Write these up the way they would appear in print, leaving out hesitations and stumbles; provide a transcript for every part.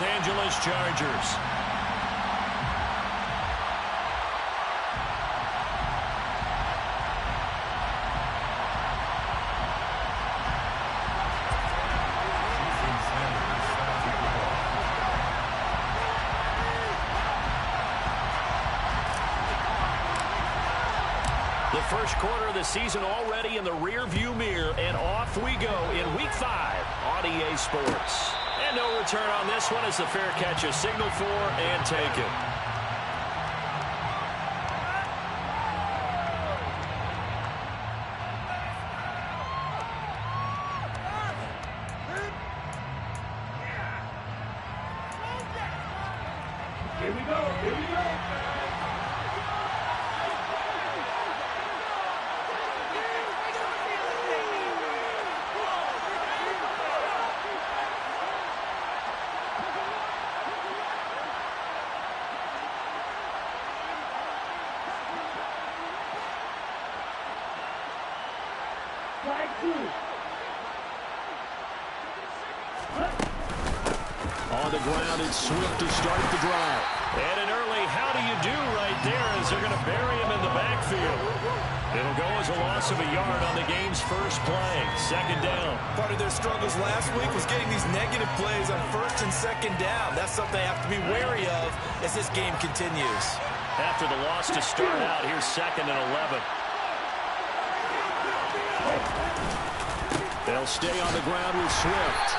Los Angeles Chargers. The first quarter of the season already in the rear-view mirror, and off we go in Week 5 on EA Sports. And no return on this one as the fair catch is signaled for and taken. Here we go, here we go. On the ground, it's Swift to start the drive. And an early how do you do right there as they're going to bury him in the backfield. It'll go as a loss of a yard on the game's first play. Second down. Part of their struggles last week was getting these negative plays on first and second down. That's something they have to be wary of as this game continues. After the loss to start out, here's 2nd and 11. They'll stay on the ground with Swift.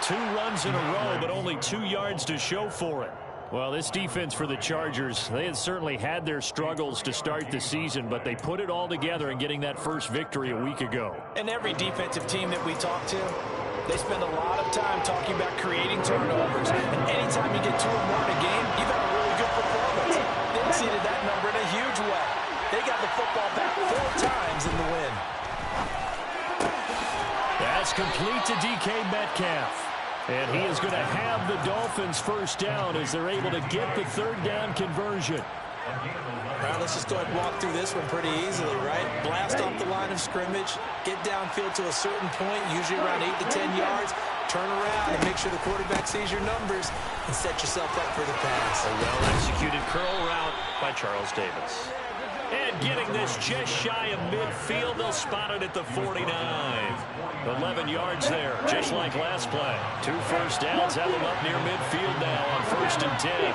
2 runs in a row, but only 2 yards to show for it. Well, this defense for the Chargers, they had certainly had their struggles to start the season, but they put it all together in getting that first victory a week ago. And every defensive team that we talk to, they spend a lot of time talking about creating turnovers. And anytime you get 2 or more in a game, you've had a really good performance. They exceeded that number in a huge way. They got the football back 4 times in the win. That's complete to DK Metcalf. And he is going to have the Dolphins first down as they're able to get the 3rd down conversion. Well, let's just go ahead and walk through this one pretty easily, right? Blast off the line of scrimmage, get downfield to a certain point, usually around 8 to 10 yards, turn around and make sure the quarterback sees your numbers and set yourself up for the pass. A well-executed curl route by Charles Davis. And getting this just shy of midfield, they'll spot it at the 49. 11 yards there, just like last play. 2 first downs have them up near midfield now on 1st and 10.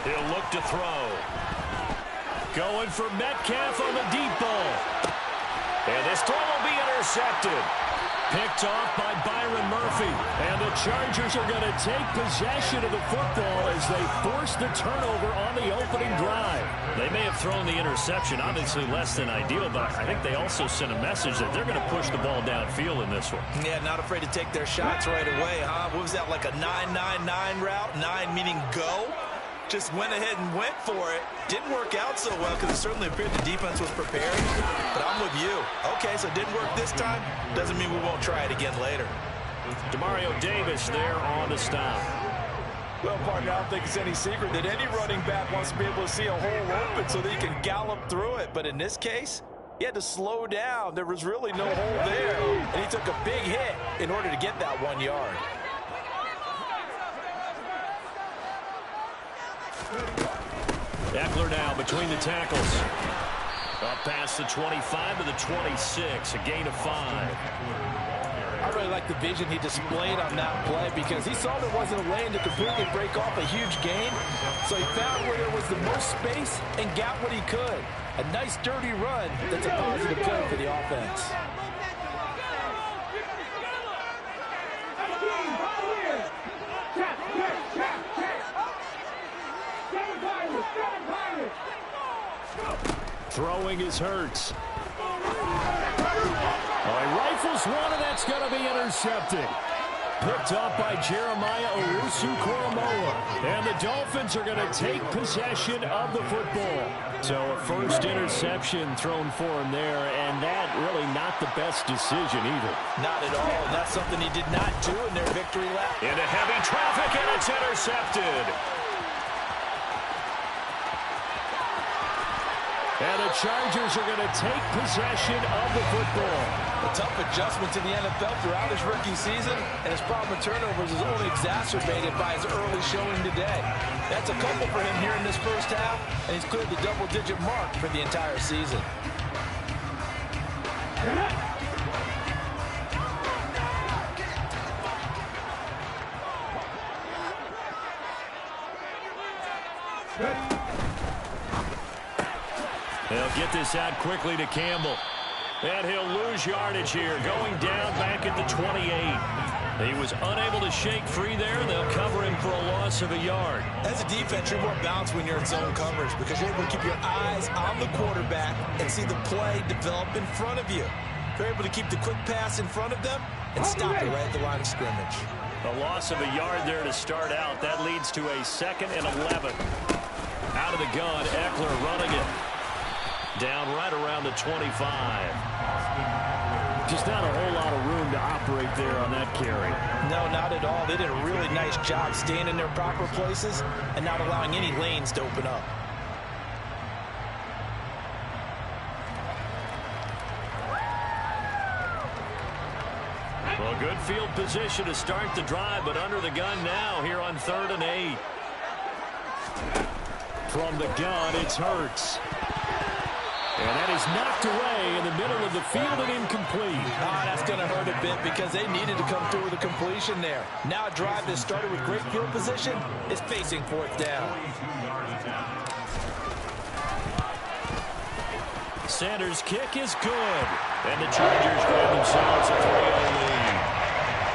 He'll look to throw. Going for Metcalf on the deep ball. And this throw will be intercepted. Picked off by Byron Murphy. And the Chargers are going to take possession of the football as they force the turnover on the opening drive. They may have thrown the interception, obviously less than ideal, but I think they also sent a message that they're going to push the ball downfield in this one. Yeah, not afraid to take their shots right away, huh? What was that, like a 9-9-9 route? 9 meaning go? Just went ahead and went for it. Didn't work out so well because it certainly appeared the defense was prepared. But I'm with you. Okay, so it didn't work this time. Doesn't mean we won't try it again later. Demario Davis there on the stop. Well, partner, I don't think it's any secret that any running back wants to be able to see a hole open so that he can gallop through it. But in this case, he had to slow down. There was really no hole there. And he took a big hit in order to get that 1 yard. Eckler now between the tackles. Up past the 25 to the 26, a gain of 5. I really like the vision he displayed on that play because he saw there wasn't a lane to completely break off a huge gain. So he found where there was the most space and got what he could. A nice dirty run that's a positive play for the offense. Throwing is Hurts. He rifles one, and that's going to be intercepted. Picked up by Jeremiah Owusu-Koramoah. And the Dolphins are going to take possession of the football. So a first interception thrown for him there, and that really not the best decision either. Not at all, and that's something he did not do in their victory lap. Into heavy traffic, and it's intercepted. And the Chargers are going to take possession of the football. A tough adjustment to the NFL throughout his rookie season, and his problem with turnovers is only exacerbated by his early showing today. That's a couple for him here in this first half, and he's cleared the double-digit mark for the entire season. They'll get this out quickly to Campbell. And he'll lose yardage here, going down back at the 28. He was unable to shake free there. They'll cover him for a loss of a yard. As a defense, you're more balanced when you're in zone coverage because you're able to keep your eyes on the quarterback and see the play develop in front of you. You're able to keep the quick pass in front of them and stop it right at the line of scrimmage. A loss of a yard there to start out. That leads to a 2nd and 11. Out of the gun, Eckler running it. Down right around the 25. Just not a whole lot of room to operate there on that carry. No, not at all. They did a really nice job staying in their proper places and not allowing any lanes to open up. Well, good field position to start the drive, but under the gun now here on 3rd and 8. From the gun, it's Hurts. And that is knocked away in the middle of the field and incomplete. That's going to hurt a bit because they needed to come through with a completion there. Now a drive that started with great field position is facing 4th down. Sanders' kick is good. And the Chargers grab themselves a 3-0 lead.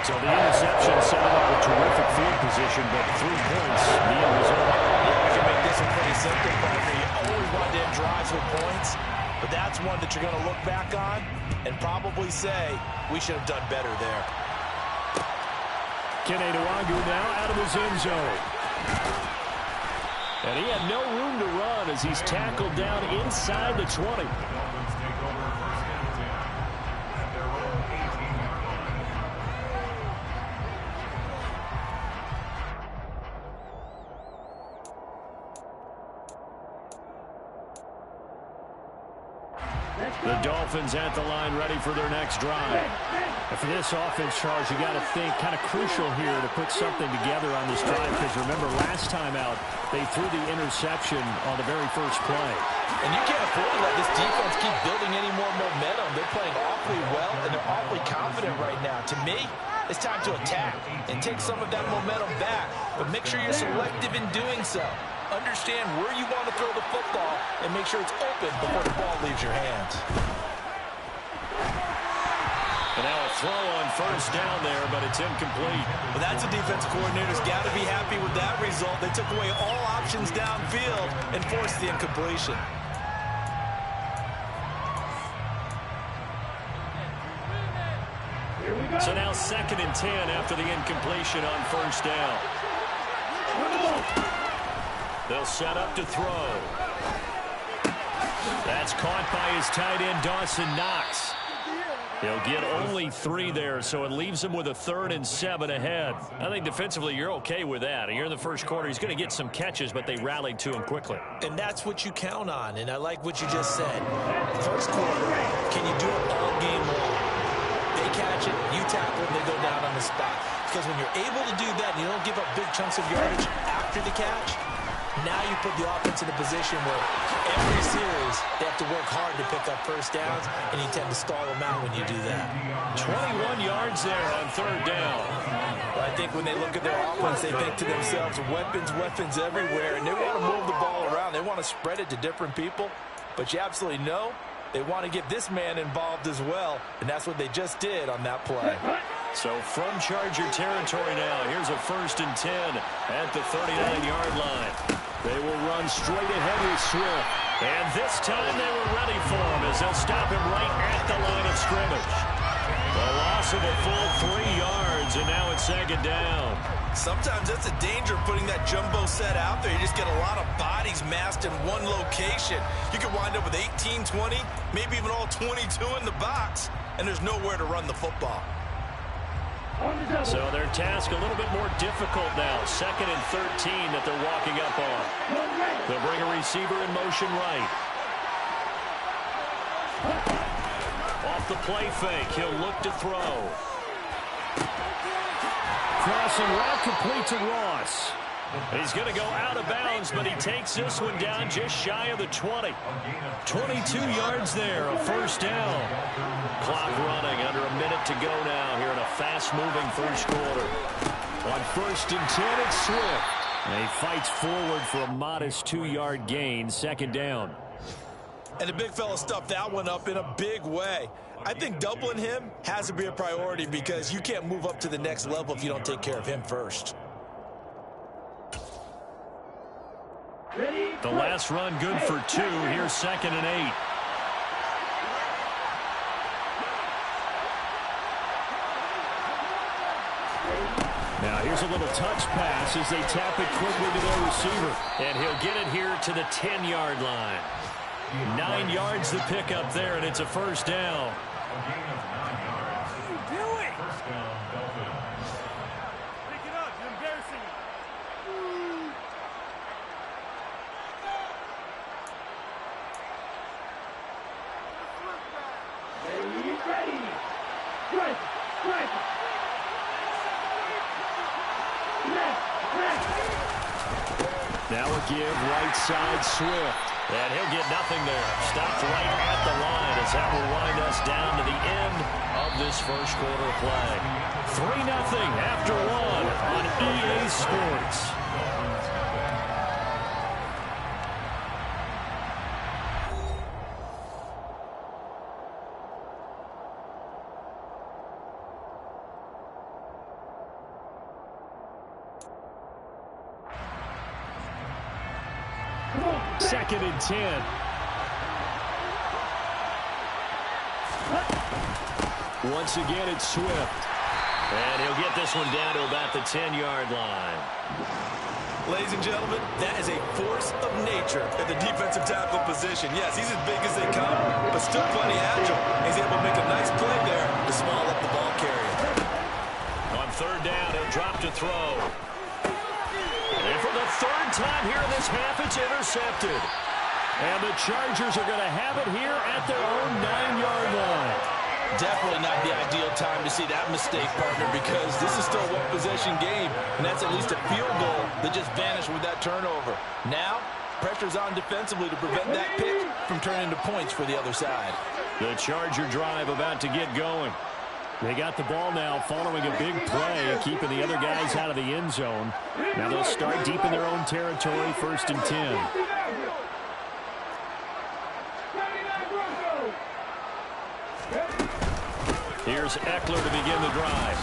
So the interception set up a terrific field position, but 3 points, the end result. Yeah, we can make this one pretty simple, partner. You always want to end drives with points, but that's one that you're going to look back on and probably say, we should have done better there. Kene Nwangwu now out of his end zone. And he had no room to run as he's tackled down inside the 20. The Dolphins at the line ready for their next drive. And for this offense, Charles, you got to think kind of crucial here to put something together on this drive because remember last time out they threw the interception on the very first play. And you can't afford to let this defense keep building any more momentum. They're playing awfully well and they're awfully confident right now. To me, it's time to attack and take some of that momentum back, but make sure you're selective in doing so. Understand where you want to throw the football and make sure it's open before the ball leaves your hands. And now a throw on 1st down there, but it's incomplete. Well, that's a defensive coordinator's got to be happy with that result. They took away all options downfield and forced the incompletion. So now 2nd and 10 after the incompletion on 1st down. They'll set up to throw. That's caught by his tight end, Dawson Knox. He'll get only 3 there, so it leaves him with a 3rd and 7 ahead. I think defensively you're okay with that. Here in the first quarter, he's going to get some catches, but they rallied to him quickly. And that's what you count on, and I like what you just said. First quarter, can you do it all game long? They catch it, you tackle it, and they go down on the spot. Because when you're able to do that and you don't give up big chunks of yardage after the catch, now you put the offense in a position where every series they have to work hard to pick up 1st downs, and you tend to stall them out when you do that. 21 yards there on 3rd down. Well, I think when they look at their offense, they think to themselves, weapons, weapons everywhere, and they want to move the ball around. They want to spread it to different people, but you absolutely know they want to get this man involved as well, and that's what they just did on that play. So from Charger territory now, here's a 1st and 10 at the 39-yard line. They will run straight ahead with Swift. And this time they were ready for him as they'll stop him right at the line of scrimmage. The loss of a full 3 yards, and now it's 2nd down. Sometimes that's a danger putting that jumbo set out there. You just get a lot of bodies massed in one location. You could wind up with 18, 20, maybe even all 22 in the box, and there's nowhere to run the football. So their task a little bit more difficult now. 2nd and 13 that they're walking up on. They'll bring a receiver in motion right. Off off the play fake. He'll look to throw. Crossing route complete to Ross. He's going to go out of bounds, but he takes this one down just shy of the 20. 22 yards there, a first down. Clock running, under a minute to go now here in a fast-moving first quarter. On 1st and 10, it's Swift. And he fights forward for a modest 2-yard gain, second down. And the big fella stuffed that one up in a big way. I think doubling him has to be a priority because you can't move up to the next level if you don't take care of him first. The last run good for 2. Here's 2nd and 8. Now here's a little touch pass as they tap it quickly to their receiver. And he'll get it here to the 10-yard line. 9 yards to pick up there, and it's a first down. Now a give, right side, Swift. And he'll get nothing there. Stopped right at the line as that will wind us down to the end of this first quarter play. 3-0 after 1 on EA Sports. Second and 10. Once again, it's Swift. And he'll get this one down to about the 10-yard line. Ladies and gentlemen, that is a force of nature at the defensive tackle position. Yes, he's as big as they come, but still plenty agile. He's able to make a nice play there to small up the ball carrier. On 3rd down, he'll drop to throw. And for the 3rd time here in this half, it's intercepted. And the Chargers are going to have it here at their own 9-yard line. Definitely not the ideal time to see that mistake, partner, because this is still a one-possession game, and that's at least a field goal that just vanished with that turnover. Now, pressure's on defensively to prevent that pick from turning into points for the other side. The Charger drive about to get going. They got the ball now following a big play, keeping the other guys out of the end zone. Now they'll start deep in their own territory, 1st and 10. Here's Eckler to begin the drive.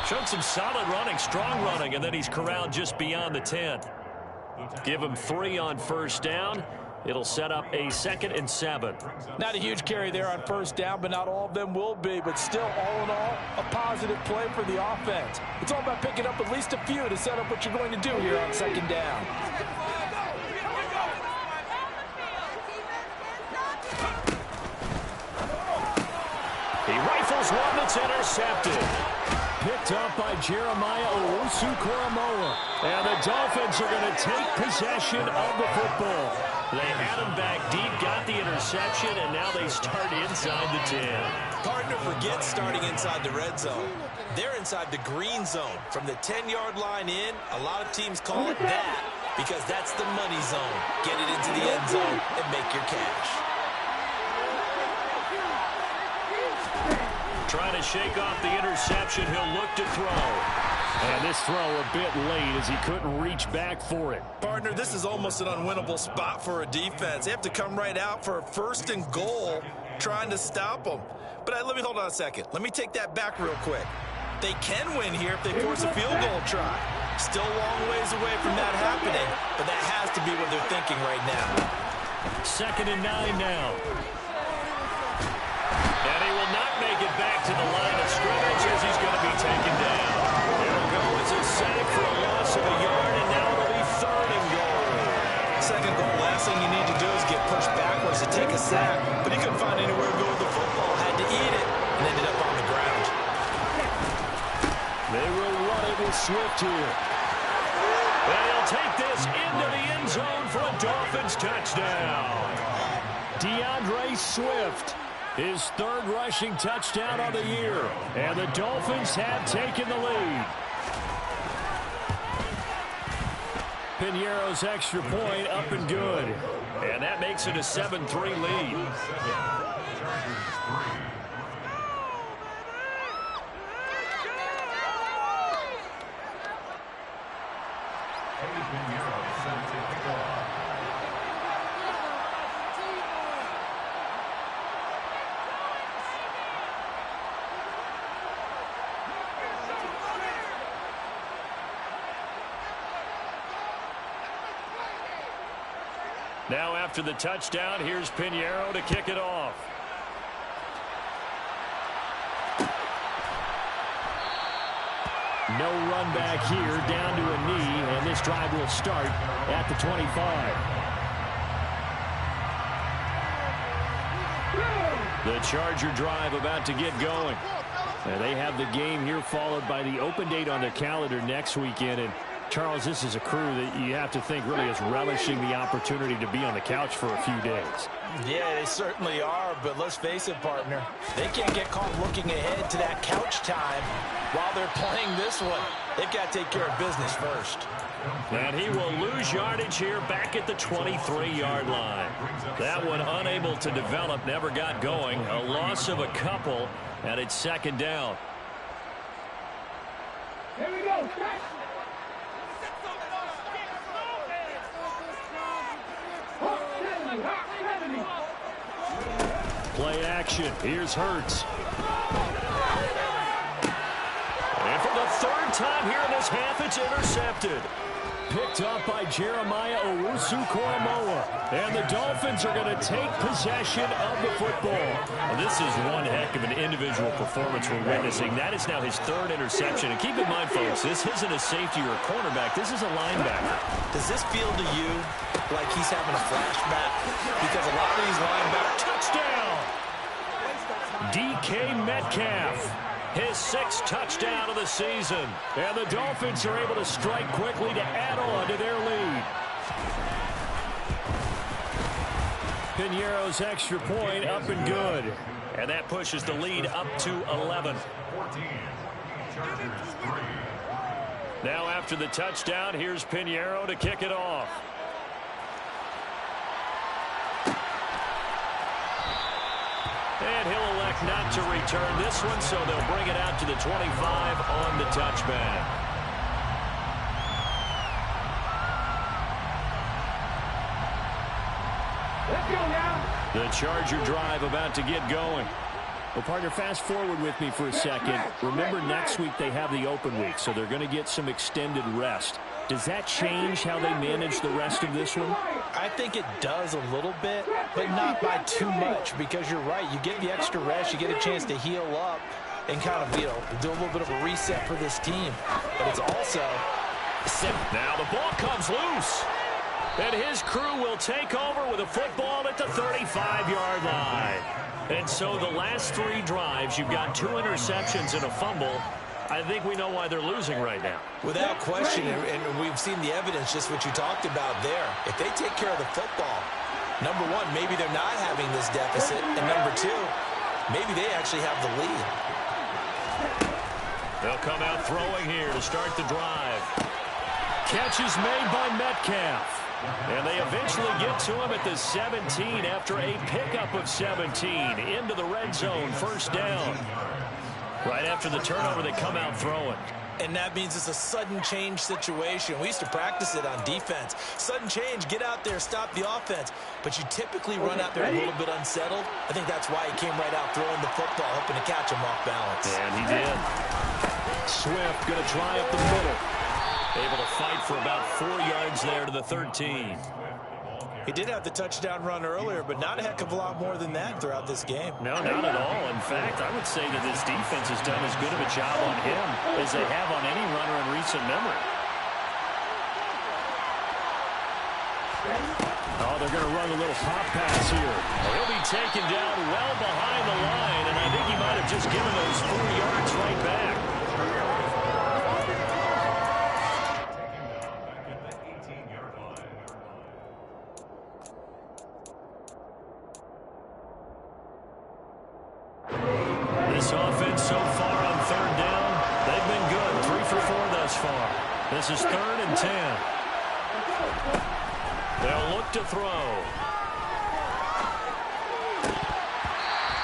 Showed some solid running, strong running, and then he's corralled just beyond the 10. Give him 3 on 1st down. It'll set up a 2nd and 7. Not a huge carry there on 1st down, but not all of them will be. But still, all in all, a positive play for the offense. It's all about picking up at least a few to set up what you're going to do here on 2nd down. He rifles one that's intercepted. Picked up by Jeremiah Owusu-Koramoah. And the Dolphins are going to take possession of the football. They had him back deep, got the interception, and now they start inside the 10. Partner, forget starting inside the red zone. They're inside the green zone. From the 10-yard line in, a lot of teams call it that because that's the money zone. Get it into the end zone and make your cash. Trying to shake off the interception. He'll look to throw. And this throw a bit late as he couldn't reach back for it. Partner, this is almost an unwinnable spot for a defense. They have to come right out for a 1st and goal trying to stop them. But let me hold on a second. Let me take that back real quick. They can win here if they force a field goal try. Still a long ways away from that happening, but that has to be what they're thinking right now. 2nd and 9 now. And he will not make it back to the line of scrimmage as he's going to be taken down. It'll go as a sack for a loss of a yard, and now it'll be 3rd and goal. 2nd goal, last thing you need to do is get pushed backwards to take a sack, but he couldn't find anywhere to go with the football, had to eat it, and ended up on the ground. They will run it with Swift here. And he'll take this into the end zone for a Dolphins touchdown. DeAndre Swift His third rushing touchdown of the year. And the Dolphins have taken the lead. Piñeiro's extra point up and good. And that makes it a 7-3 lead. Now after the touchdown, here's Piñeiro to kick it off. No run back here, down to a knee, and this drive will start at the 25. The Charger drive about to get going. And they have the game here followed by the open date on their calendar next weekend. And Charles, this is a crew that you have to think really is relishing the opportunity to be on the couch for a few days. Yeah, they certainly are, but let's face it, partner. They can't get caught looking ahead to that couch time while they're playing this one. They've got to take care of business first. And he will lose yardage here back at the 23-yard line. That one unable to develop, never got going. A loss of a couple, and it's second down. Here we go. Play action. Here's Hurts. And for the third time here in this half, it's intercepted. Picked up by Jeremiah Owusu-Koramoah. And the Dolphins are going to take possession of the football. Well, this is one heck of an individual performance we're witnessing. That is now his third interception. And keep in mind, folks, this isn't a safety or a cornerback. This is a linebacker. Does this feel to you like he's having a flashback? Because a lot of these linebackers... Touchdown! DK Metcalf. His sixth touchdown of the season. And the Dolphins are able to strike quickly to add on to their lead. Piñeiro's extra point up and good. And that pushes the lead up to 11. Now after the touchdown, here's Piñeiro to kick it off. And he'll elect not to return this one, so they'll bring it out to the 25 on the touchback. Let's go now. The Charger drive about to get going. Well, partner, fast forward with me for a second. Remember, next week they have the open week, so they're going to get some extended rest. Does that change how they manage the rest of this one? I think it does a little bit, but not by too much, because you're right. You get the extra rest, you get a chance to heal up and kind of, do a little bit of a reset for this team. But it's also... Now the ball comes loose. And his crew will take over with a football at the 35-yard line. And so the last three drives, you've got 2 interceptions and a fumble. I think we know why they're losing right now. Without question, and we've seen the evidence, just what you talked about there. If they take care of the football, number one, maybe they're not having this deficit. And number two, maybe they actually have the lead. They'll come out throwing here to start the drive. Catch is made by Metcalf. And they eventually get to him at the 17 after a pickup of 17 into the red zone, first down. Right after the turnover, they come out throwing. And that means it's a sudden change situation. We used to practice it on defense. Sudden change, get out there, stop the offense. But you typically run out there a little bit unsettled. I think that's why he came right out throwing the football, hoping to catch him off balance. And he did. Swift going to try up the middle. Able to fight for about 4 yards there to the 13. He did have the touchdown run earlier, but not a heck of a lot more than that throughout this game. No, not at all. In fact, I would say that this defense has done as good of a job on him as they have on any runner in recent memory. Oh, they're going to run a little pop pass here. He'll be taken down well behind the line, and I think he might have just given those 4 yards right back. This is 3rd and 10. They'll look to throw.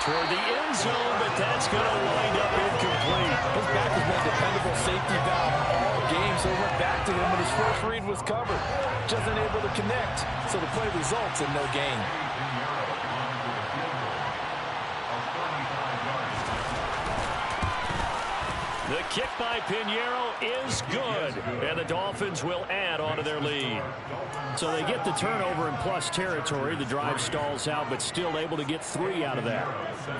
Toward the end zone, but that's going to wind up incomplete. His back has been a dependable safety valve all game, so he went back to him when his first read was covered. Just unable to connect, so the play results in no gain. The kick by Pinheiro is good, and the Dolphins will add on to their lead. So they get the turnover in plus territory. The drive stalls out, but still able to get 3 out of that.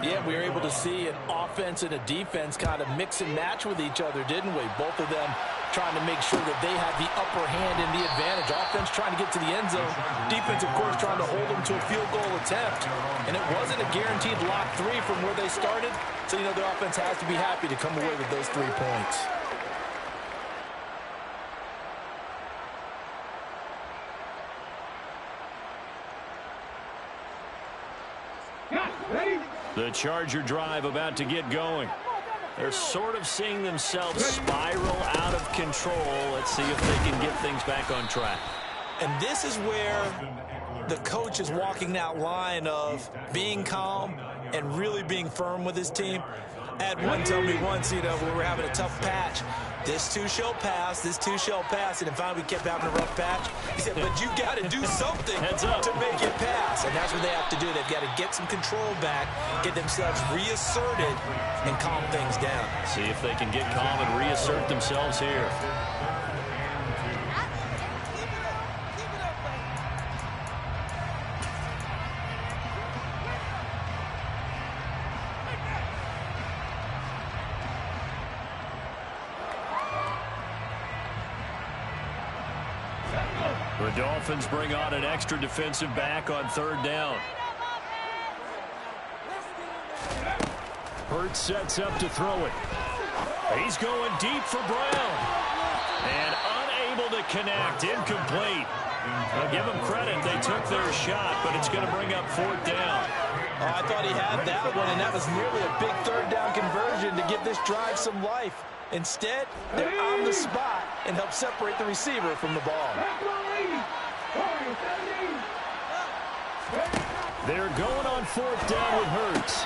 Yeah, we were able to see an offense and a defense kind of mix and match with each other, didn't we? Both of them trying to make sure that they had the upper hand and the advantage. Offense trying to get to the end zone. Defense, of course, trying to hold them to a field goal attempt. And it wasn't a guaranteed lock 3 from where they started. So, you know, the offense has to be happy to come away with those 3 points. The Charger drive about to get going. They're sort of seeing themselves spiral out of control. Let's see if they can get things back on track. And this is where the coach is walking that line of being calm and really being firm with his team. I had one tell me once, you know, when we were having a tough patch, this too shall pass, this too shall pass, and then finally we kept having a rough patch. He said, but you got to do something to make it pass, and that's what they have to do. They've got to get some control back, get themselves reasserted, and calm things down. See if they can get calm and reassert themselves here. The Dolphins bring on an extra defensive back on 3rd down. Hurts sets up to throw it. He's going deep for Brown. And unable to connect. Incomplete. I'll give them credit. They took their shot, but it's going to bring up 4th down. Oh, I thought he had that one, and that was nearly a big 3rd down conversion to give this drive some life. Instead, they're on the spot and help separate the receiver from the ball. They're going on 4th down with Hurts.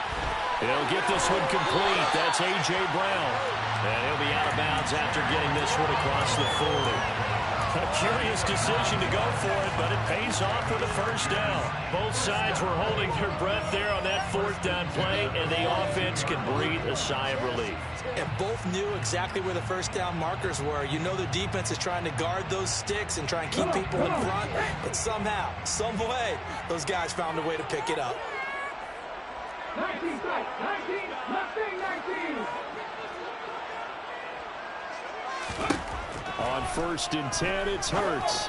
He'll get this one complete. That's A.J. Brown. And he'll be out of bounds after getting this one across the 40. A curious decision to go for it, but it pays off with a 1st down. Both sides were holding their breath there on that 4th down play, and the offense can breathe a sigh of relief. And both knew exactly where the 1st down markers were. You know the defense is trying to guard those sticks and try and keep people in front, but somehow, some way, those guys found a way to pick it up. 19, 19, left wing, 19. On 1st and 10, it's Hurts.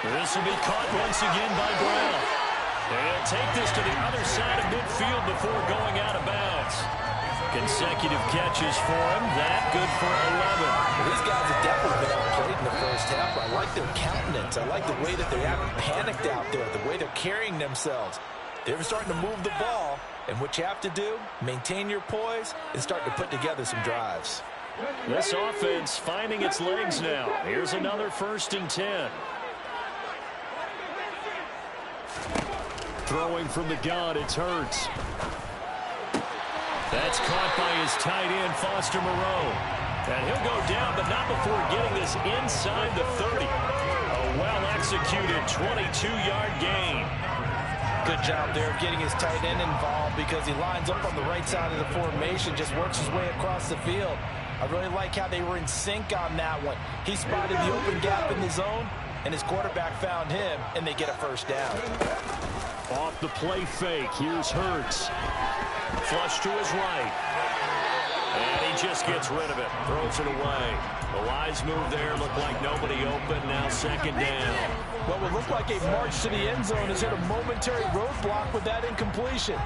This will be caught once again by Brown. They'll take this to the other side of midfield before going out of bounds. Consecutive catches for him. That good for 11. Well, these guys have definitely been outplayed in the first half. I like their countenance. I like the way that they haven't panicked out there, the way they're carrying themselves. They're starting to move the ball, and what you have to do, maintain your poise and start to put together some drives. This offense finding its legs now. Here's another 1st and 10. Throwing from the gun, it's Hurts. That's caught by his tight end, Foster Moreau. And he'll go down, but not before getting this inside the 30. A well-executed 22-yard gain. Good job there of getting his tight end involved because he lines up on the right side of the formation, just works his way across the field. I really like how they were in sync on that one. He spotted the open gap in the zone, and his quarterback found him, and they get a 1st down. Off the play fake, here's Hurts. Flush to his right. And he just gets rid of it, throws it away. The wise move there, looked like nobody open, now 2nd down. What would look like a march to the end zone has hit a momentary roadblock with that incompletion.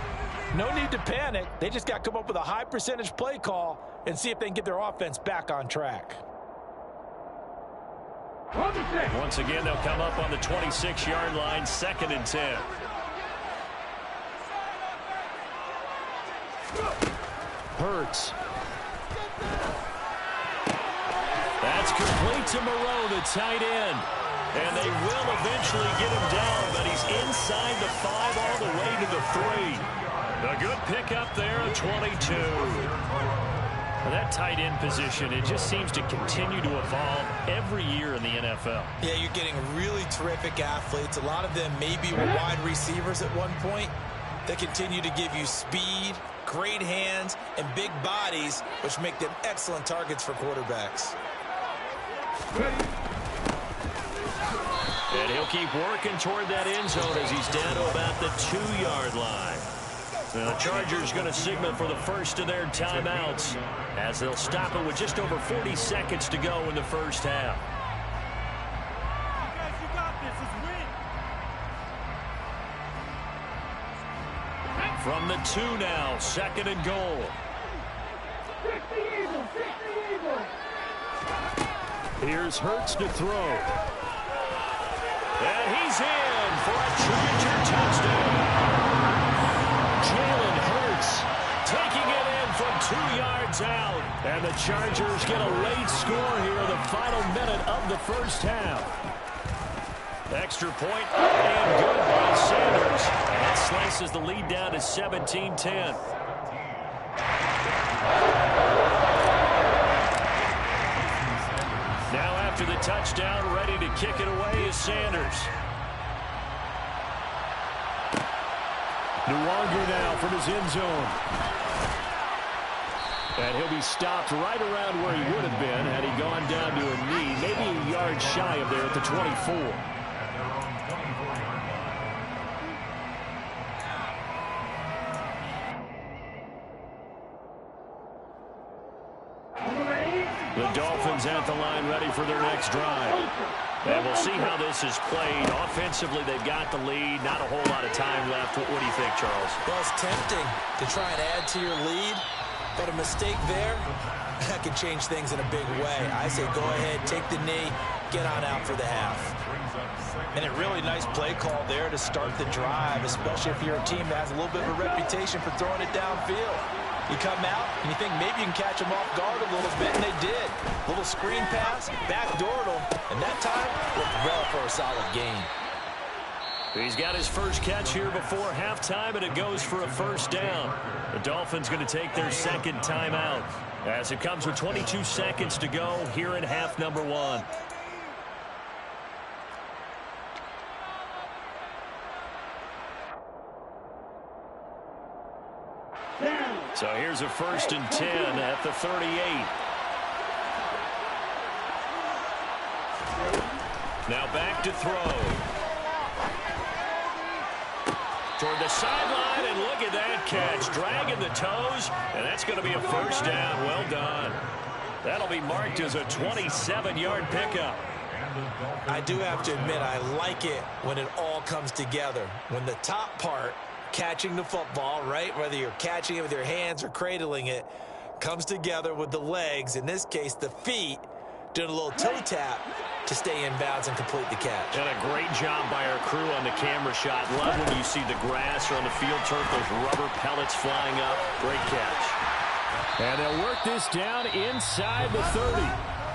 No need to panic. They just got to come up with a high percentage play call and see if they can get their offense back on track. Once again, they'll come up on the 26-yard line, 2nd and 10. Hurts. That's It's complete to Moreau, the tight end. And they will eventually get him down, but he's inside the 5 all the way to the 3. A good pickup there, a 22. Well, that tight end position, it just seems to continue to evolve every year in the NFL. Yeah, you're getting really terrific athletes. A lot of them maybe were wide receivers at one point. They continue to give you speed, great hands, and big bodies, which make them excellent targets for quarterbacks. And he'll keep working toward that end zone as he's down to about the 2-yard line. The Chargers going to signal for the first of their timeouts as they'll stop it with just over 40 seconds to go in the first half. You got this. It's win. From the 2 now, 2nd and goal. 60 Eagles, 60 Eagles. Here's Hurts to throw. And he's in for a Charger touchdown. Jalen Hurts taking it in from 2 yards out. And the Chargers get a late score here in the final minute of the first half. Extra point and good by Sanders. And that slices the lead down to 17-10. Now after the touchdown, ready to kick it away is Sanders. Nwangu now from his end zone. And he'll be stopped right around where he would have been had he gone down to a knee, maybe a yard shy of there at the 24. The Dolphins at the line ready for their next drive. And we'll see how this is played. Offensively, they've got the lead. Not a whole lot of time left. What do you think, Charles? Well, it's tempting to try and add to your lead, but a mistake there, that can change things in a big way. I say go ahead, take the knee, get on out for the half. And a really nice play call there to start the drive, especially if you're a team that has a little bit of a reputation for throwing it downfield. You come out, and you think maybe you can catch them off guard a little bit, and they did. Little screen pass, backdoored them, and that time looked well for a solid gain. He's got his first catch here before halftime, and it goes for a first down. The Dolphins going to take their second timeout as it comes with 22 seconds to go here in half number 1. So here's a 1st and 10 at the 38. Now back to throw. Toward the sideline, and look at that catch. Dragging the toes, and that's going to be a first down. Well done. That'll be marked as a 27-yard pickup. I do have to admit, I like it when it all comes together. When the top part, catching the football, right, whether you're catching it with your hands or cradling it, comes together with the legs, in this case the feet, doing a little toe tap to stay in bounds and complete the catch. And a great job by our crew on the camera shot. Love when you see the grass or on the field turf, those rubber pellets flying up. Great catch. And they'll work this down inside the 30.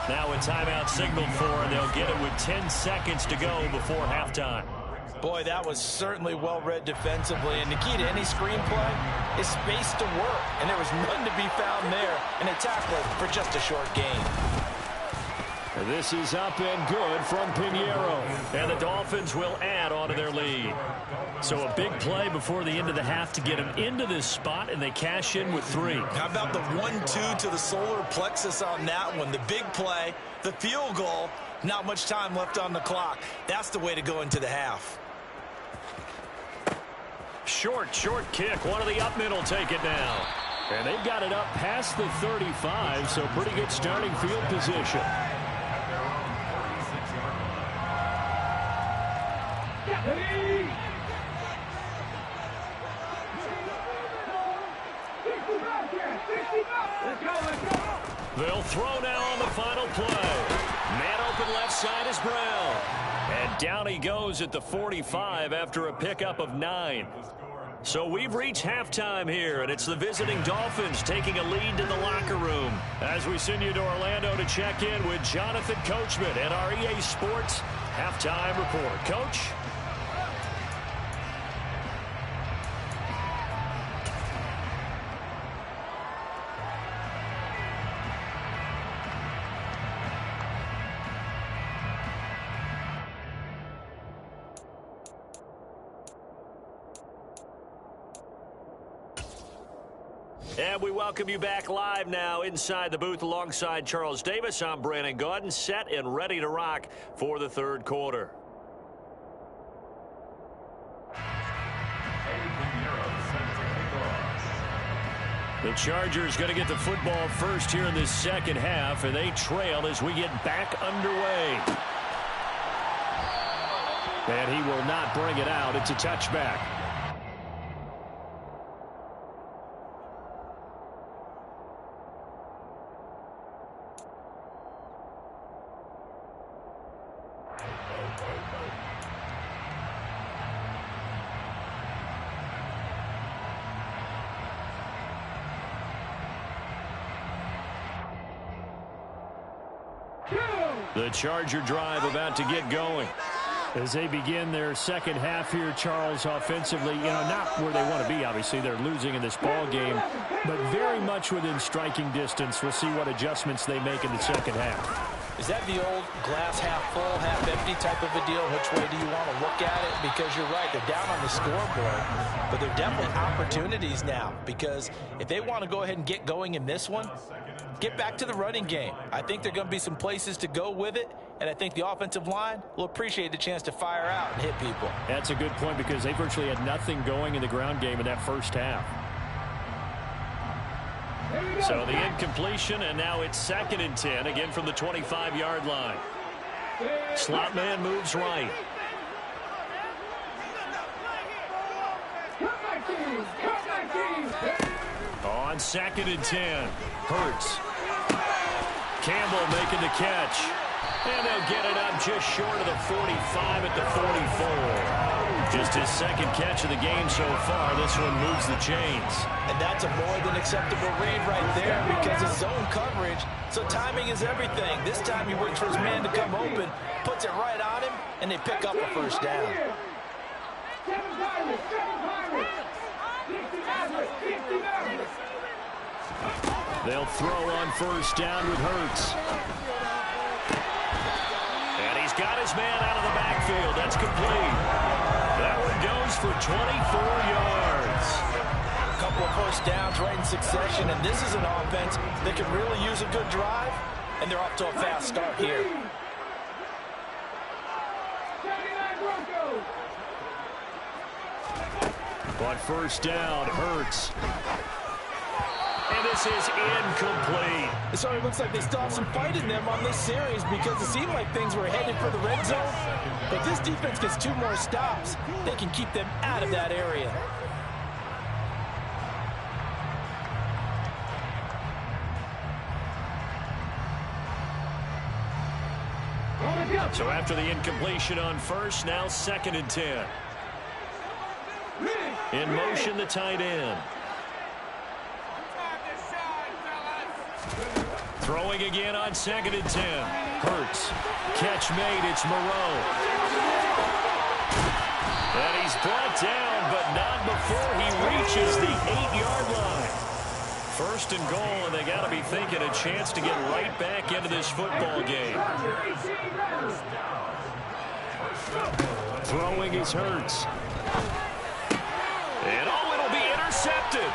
Now a timeout signaled for, and they'll get it with 10 seconds to go before halftime. Boy, that was certainly well-read defensively. And the key to any screenplay is space to work. And there was none to be found there. And a tackle for just a short gain. And this is up and good from Pinheiro. And the Dolphins will add on to their lead. So a big play before the end of the half to get them into this spot, and they cash in with 3. How about the 1-2 to the solar plexus on that one? The big play, the field goal, not much time left on the clock. That's the way to go into the half. Short kick. One of the up middle take it now. And they've got it up past the 35, so pretty good starting field position. They'll throw now on the final play. Man open left side is Brown. And down he goes at the 45 after a pickup of 9. So we've reached halftime here, and it's the visiting Dolphins taking a lead to the locker room. As we send you to Orlando to check in with Jonathan Coachman and our EA Sports Halftime Report. Coach? And we welcome you back live now inside the booth alongside Charles Davis. I'm Brandon Gaudin, set and ready to rock for the third quarter. The Chargers going to get the football first here in this second half, and they trail as we get back underway. And he will not bring it out. It's a touchback. The Charger drive about to get going. As they begin their second half here, Charles, offensively, not where they want to be, obviously. They're losing in this ball game, but very much within striking distance. We'll see what adjustments they make in the second half. Is that the old glass half full, half empty type of a deal? Which way do you want to look at it? Because you're right, they're down on the scoreboard, but they're definitely opportunities now, because if they want to go ahead and get going in this one, get back to the running game. I think there are going to be some places to go with it, and I think the offensive line will appreciate the chance to fire out and hit people. That's a good point, because they virtually had nothing going in the ground game in that first half. So the incompletion, and now it's 2nd and 10, again from the 25-yard line. Slot man moves right. On 2nd and 10, Hurts. Campbell making the catch. And they'll get it up just short of the 45 at the 44. Just his second catch of the game so far. This one moves the chains. And that's a more than acceptable read right there, because it's zone coverage, so timing is everything. This time he waits for his man to come open, puts it right on him, and they pick up a first down. They'll throw on first down with Hurts. And he's got his man out of the backfield. That's complete. That one goes for 24 yards. A couple of first downs right in succession, and this is an offense that can really use a good drive, and they're off to a fast start here. On first down, Hurts. And this is incomplete. So it looks like they still have some fight in them on this series, because it seemed like things were headed for the red zone. But this defense gets 2 more stops. They can keep them out of that area. So after the incompletion on first, now 2nd and 10. In motion, the tight end. Throwing again on 2nd and 10. Hurts. Catch made. It's Moreau. And he's brought down, but not before he reaches the 8-yard line. First and goal, and they got to be thinking a chance to get right back into this football game. Throwing is Hurts. And it'll be intercepted.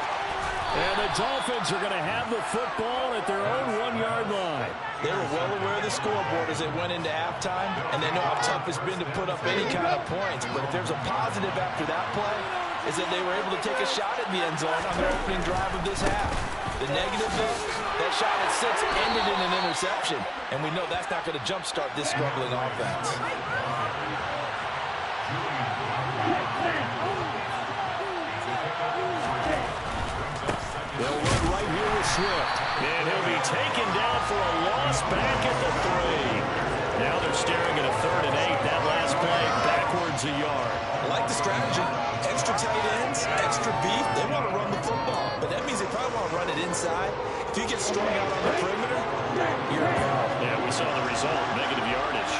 And the Dolphins are going to have the football at their own 1-yard line. They were well aware of the scoreboard as they went into halftime, and they know how tough it's been to put up any kind of points. But if there's a positive after that play, is that they were able to take a shot at the end zone on their opening drive of this half. The negative is that shot at 6 ended in an interception, and we know that's not going to jumpstart this struggling offense. They'll run right here with Swift. And he'll be taken down for a loss back at the 3. Now they're staring at a 3rd and 8. That last play backwards a yard. I like the strategy. Extra tight ends, extra beef, they want to run the football. But that means they probably want to run it inside. If you get strung out on the perimeter, you're in trouble. Yeah, we saw the result, negative yardage.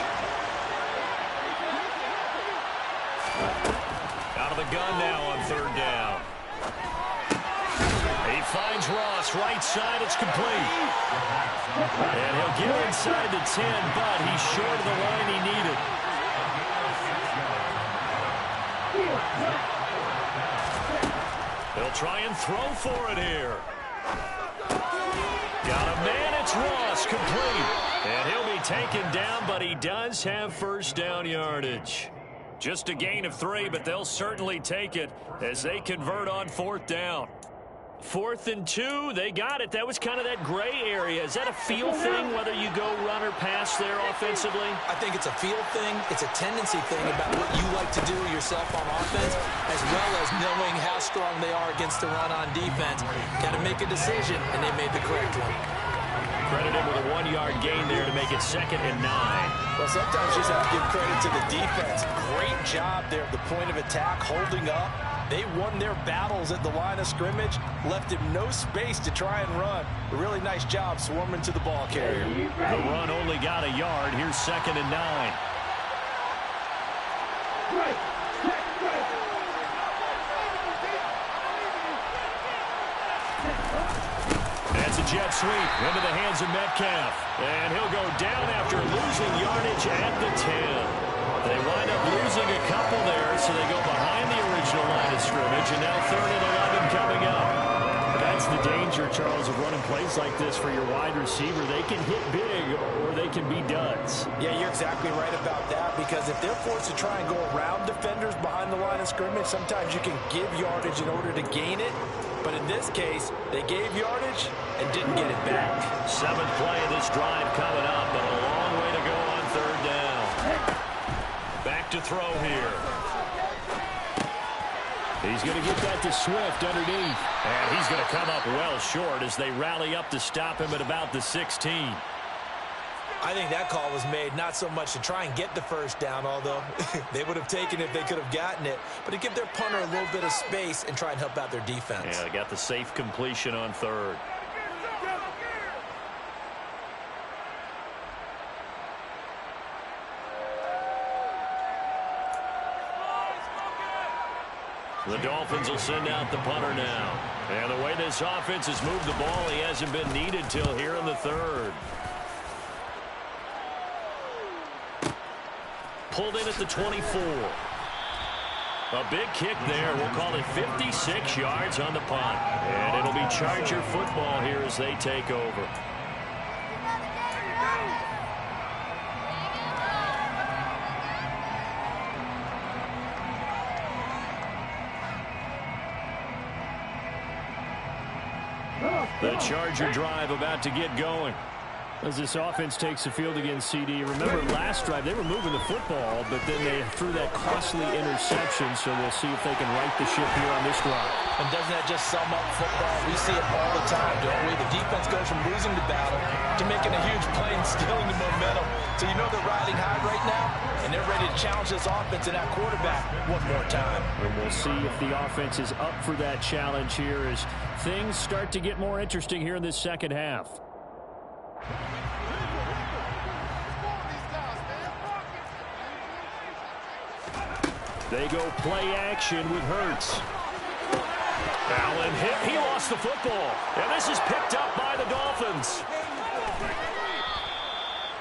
Out of the gun now on third down. He finds Ross, right side, it's complete. And he'll get inside the 10, but he's short of the line he needed. He'll try and throw for it here. Got a man, it's Ross, complete. And he'll be taken down, but he does have first down yardage. Just a gain of 3, but they'll certainly take it as they convert on fourth down. 4th and 2, they got it. That was kind of that gray area. Is that a feel thing, whether you go run or pass there offensively? I think it's a feel thing. It's a tendency thing about what you like to do yourself on offense, as well as knowing how strong they are against the run on defense. Got to make a decision, and they made the correct one. Credited with a 1-yard gain there to make it 2nd and 9. Well, sometimes you just have to give credit to the defense. Great job there at the point of attack, holding up. They won their battles at the line of scrimmage, left him no space to try and run. A really nice job swarming to the ball carrier. The run only got a yard. Here's 2nd and 9. That's a jet sweep into the hands of Metcalf. And he'll go down after losing yardage at the 10. They wind up losing a couple there, so they go behind the original line of scrimmage, and now 3rd and 11 coming up. That's the danger, Charles, of running plays like this for your wide receiver. They can hit big, or they can be duds. Yeah, you're exactly right about that, because if they're forced to try and go around defenders behind the line of scrimmage, sometimes you can give yardage in order to gain it. But in this case, they gave yardage and didn't get it back. 7th play of this drive coming up, but a long way to go on 3rd down. Back to throw here. He's going to get that to Swift underneath. And he's going to come up well short as they rally up to stop him at about the 16. I think that call was made not so much to try and get the first down, although they would have taken it if they could have gotten it, but to give their punter a little bit of space and try and help out their defense. Yeah, they got the safe completion on 3rd. The Dolphins will send out the punter now. And the way this offense has moved the ball, he hasn't been needed till here in the 3rd. Pulled in at the 24. A big kick there. We'll call it 56 yards on the punt. And it'll be Charger football here as they take over. The Charger drive about to get going. As this offense takes the field against CD. Remember, last drive, they were moving the football, but then they threw that costly interception, so we'll see if they can right the ship here on this drive. And doesn't that just sum up football? We see it all the time, don't we? The defense goes from losing the battle to making a huge play and stealing the momentum. So you know they're riding high right now, and they're ready to challenge this offense and that quarterback one more time. And we'll see if the offense is up for that challenge here as things start to get more interesting here in this second half. They go play action with Hurts. Allen hit. He lost the football. And this is picked up by the Dolphins.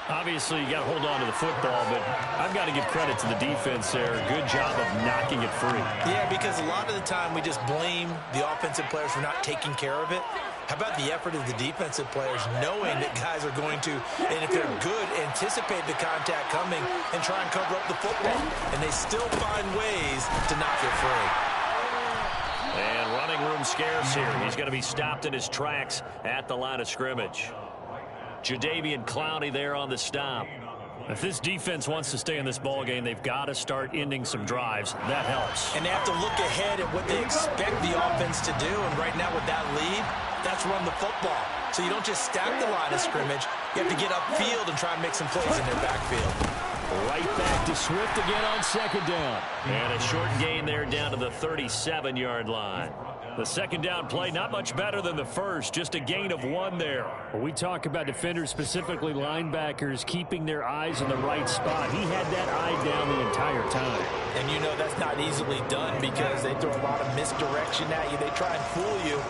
Obviously, you got to hold on to the football, but I've got to give credit to the defense there. Good job of knocking it free. Yeah, because a lot of the time we just blame the offensive players for not taking care of it. How about the effort of the defensive players knowing that guys are going to, and if they're good, anticipate the contact coming and try and cover up the football. And they still find ways to knock it free. And running room scarce here. He's going to be stopped in his tracks at the line of scrimmage. Jadeveon Clowney there on the stop. If this defense wants to stay in this ball game, they've got to start ending some drives. That helps. And they have to look ahead at what they expect the offense to do. And right now with that lead, that's run the football. So you don't just stack the line of scrimmage. You have to get upfield and try and make some plays in their backfield. Right back to Swift again on second down. And a short gain there down to the 37-yard line. The second down play, not much better than the first, just a gain of 1 there. When we talk about defenders, specifically linebackers, keeping their eyes in the right spot, he had that eye down the entire time. And you know that's not easily done because they throw a lot of misdirection at you. They try and fool you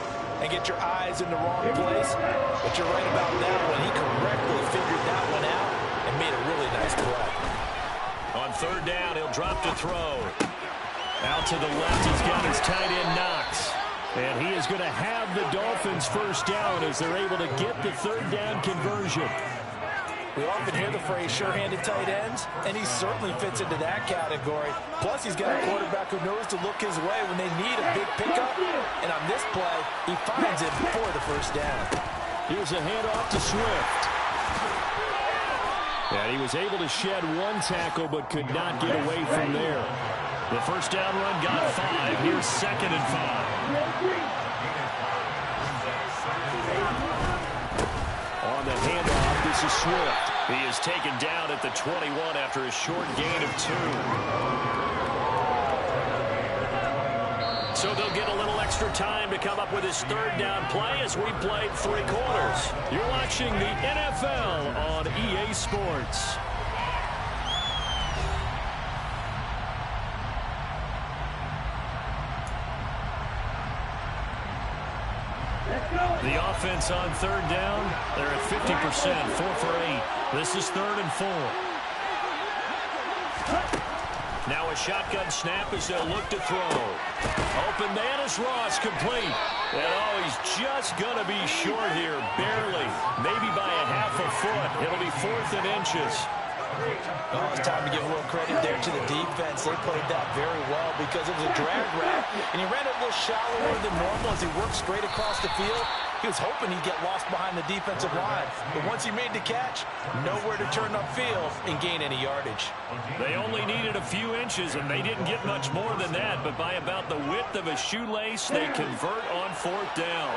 and get your eyes in the wrong place. But you're right about that one. He correctly figured that one out and made a really nice play. On third down, he'll drop to throw. Out to the left, he's got his tight end Knox. And he is going to have the Dolphins first down as they're able to get the third down conversion. We often hear the phrase sure-handed tight ends, and he certainly fits into that category. Plus, he's got a quarterback who knows to look his way when they need a big pickup. And on this play, he finds it before the first down. Here's a handoff to Swift. And he was able to shed 1 tackle but could not get away from there. The first down run got 5. Here's 2nd and 5. On the handoff, this is Swift. He is taken down at the 21 after a short gain of 2. So they'll get a little extra time to come up with his third down play as we played 3 quarters. You're watching the NFL on EA Sports. The offense on third down, they're at 50%, 4 for 8. This is 3rd and 4. Now a shotgun snap as they'll look to throw. Open man is Ross, complete. And he's just going to be short here, barely, maybe by a half a foot. It'll be 4th and inches. Oh, it's time to give a little credit there to the defense. They played that very well because it was a drag route, and he ran it a little shallower than normal as he worked straight across the field. He was hoping he'd get lost behind the defensive line, but once he made the catch, nowhere to turn upfield and gain any yardage. They only needed a few inches, and they didn't get much more than that, but by about the width of a shoelace, they convert on 4th down.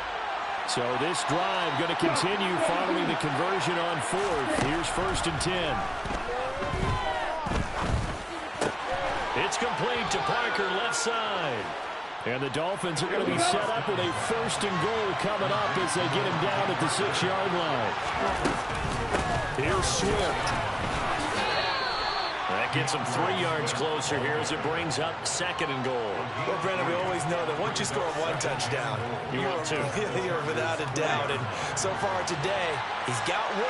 So this drive going to continue following the conversion on 4th. Here's 1st and 10. It's complete to Parker, left side. And the Dolphins are going to be set up with a 1st and goal coming up as they get him down at the 6-yard line. Here's Swift. That gets him 3 yards closer here as it brings up 2nd and goal. Well, Brendan, we always know that once you score 1 touchdown, you want 2. You're without a doubt. And so far today, he's got 1,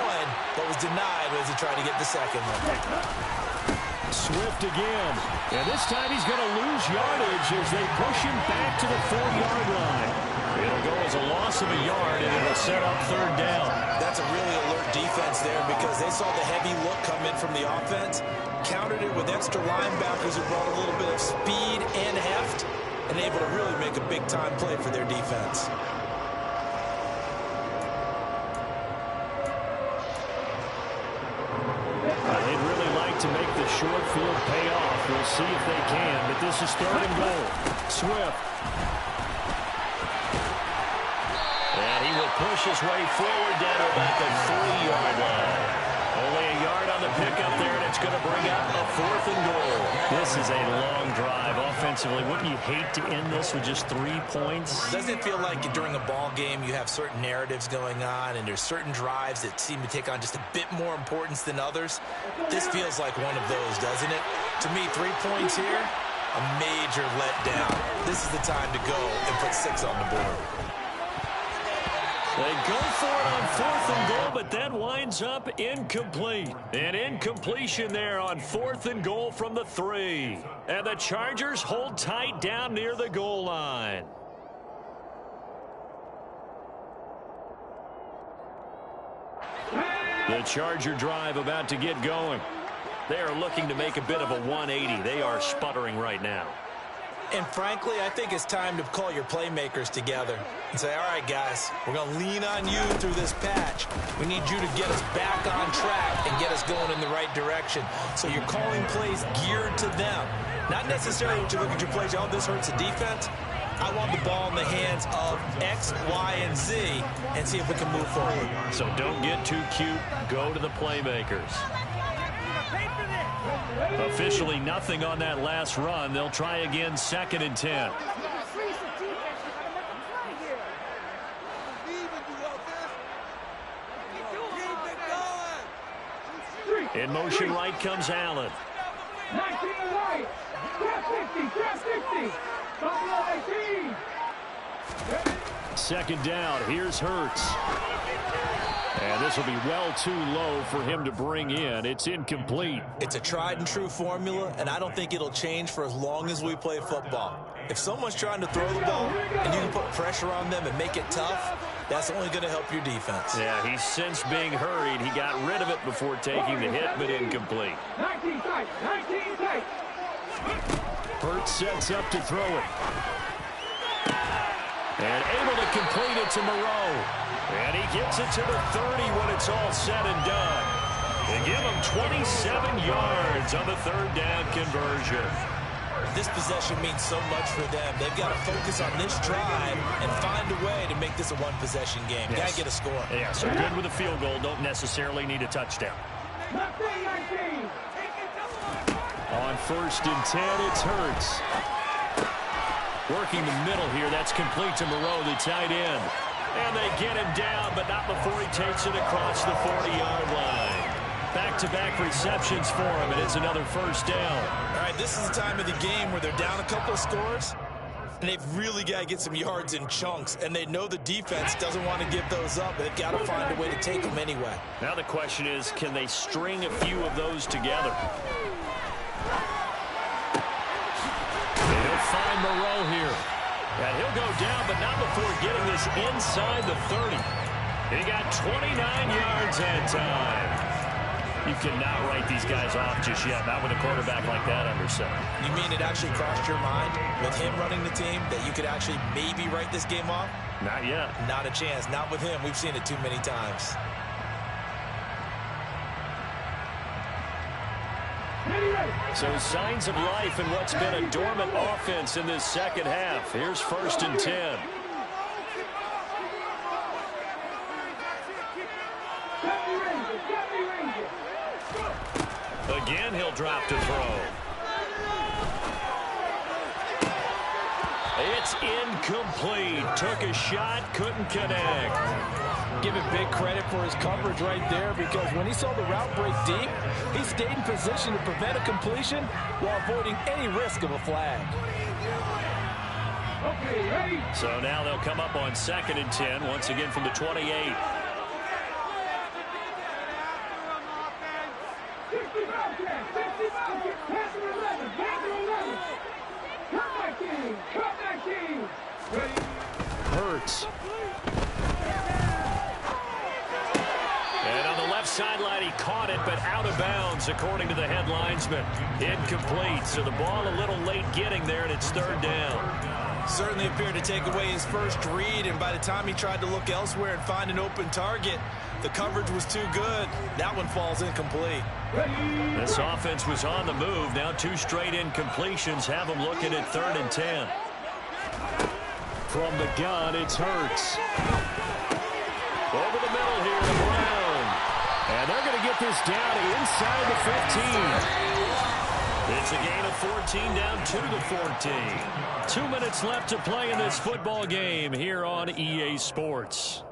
but was denied as he tried to get the 2nd one. Swift again. And this time he's going to lose yardage as they push him back to the 4-yard line. It'll go as a loss of a yard, and it'll set up 3rd down. That's a really alert defense there because they saw the heavy look come in from the offense, countered it with extra linebackers who brought a little bit of speed and heft, and able to really make a big-time play for their defense. They'd really like to make the short field pay off. We'll see if they can, but this is 3rd and goal. Swift. And he will push his way forward down to about the 3-yard line. Only a yard on the pickup there, and it's going to bring up a 4th and goal. This is a long drive offensively. Wouldn't you hate to end this with just 3 points? Doesn't it feel like during a ball game you have certain narratives going on and there's certain drives that seem to take on just a bit more importance than others? This feels like one of those, doesn't it? To me, 3 points here, a major letdown. This is the time to go and put 6 on the board. They go for it on 4th and goal, but that winds up incomplete. An incompletion there on 4th and goal from the 3. And the Chargers hold tight down near the goal line. The Charger drive about to get going. They are looking to make a bit of a 180. They are sputtering right now. And frankly, I think it's time to call your playmakers together and say, all right, guys, we're going to lean on you through this patch. We need you to get us back on track and get us going in the right direction. So you're calling plays geared to them. Not necessarily what you look at your plays, oh, this hurts the defense. I want the ball in the hands of X, Y, and Z and see if we can move forward. So don't get too cute. Go to the playmakers. Officially nothing on that last run. They'll try again, 2nd and 10. In motion right comes Allen. 19 right. Trap 50, trap 50. Buffalo 18. 2nd down. Here's Hurts. And this will be well too low for him to bring in. It's incomplete. It's a tried and true formula, and I don't think it'll change for as long as we play football. If someone's trying to throw the ball and you can put pressure on them and make it tough, that's only going to help your defense. Yeah, he's since being hurried. He got rid of it before taking the hit, but incomplete. 19 tight, 19 tight. Hurts sets up to throw it. And able to complete it to Moreau. And he gets it to the 30 when it's all said and done. They give him 27 yards on the 3rd down conversion. This possession means so much for them. They've got to focus on this drive and find a way to make this a one-possession game. Yes. Got to get a score. Yeah, so good with a field goal. Don't necessarily need a touchdown. On 1st and 10, it's Hurts. Working the middle here. That's complete to Moreau, the tight end. And they get him down, but not before he takes it across the 40-yard line. Back-to-back receptions for him, and it's another 1st down. All right, this is the time of the game where they're down a couple of scores, and they've really got to get some yards in chunks, and they know the defense doesn't want to give those up, but they've got to find a way to take them anyway. Now the question is, can they string a few of those together? They'll find Moreau here. And he'll go down, but not before getting this inside the 30. He got 29 yards that time. You cannot write these guys off just yet, not with a quarterback like that under center. You mean it actually crossed your mind with him running the team that you could actually maybe write this game off? Not yet. Not a chance. Not with him. We've seen it too many times. So signs of life in what's been a dormant offense in this 2nd half. Here's 1st and 10. Again, he'll drop to throw. It's incomplete. Took a shot, couldn't connect. Give him big credit for his coverage right there, because when he saw the route break deep, he stayed in position to prevent a completion while avoiding any risk of a flag. Okay, ready? So now they'll come up on 2nd and 10, once again from the 28. 60 Bobcats, 60 Bobcats, pass to 11, pass to 11. Come back team, come back team. Ready? Hurts. And on the left sideline, he caught it, but out of bounds, according to the head linesman. Incomplete, so the ball a little late getting there, and it's 3rd down. Certainly appeared to take away his first read, and by the time he tried to look elsewhere and find an open target, the coverage was too good. That one falls incomplete. This offense was on the move. Now 2 straight incompletions have them looking at 3rd and 10. From the gun, it's Hurts. Over the middle here to Brown. And they're going to get this down inside the 15. It's a gain of 14 down to the 14. 2 minutes left to play in this football game here on EA Sports.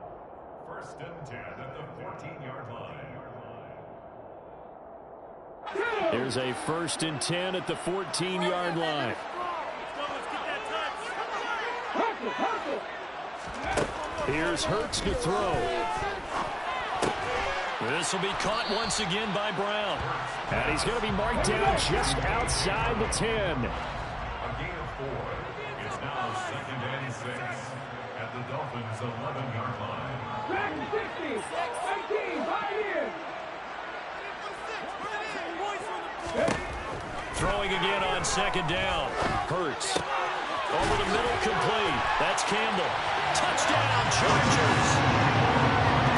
1st and 10 at the 14-yard line. Here's a 1st and 10 at the 14-yard line. Here's Hurts to throw. This will be caught once again by Brown. And he's going to be marked down just outside the 10. A gain of 4. It's now 2nd and 6 at the Dolphins' 11-yard line. Back to 60, 18, 5 years. Throwing again on 2nd down. Hurts. Over the middle, complete. That's Campbell. Touchdown, Chargers.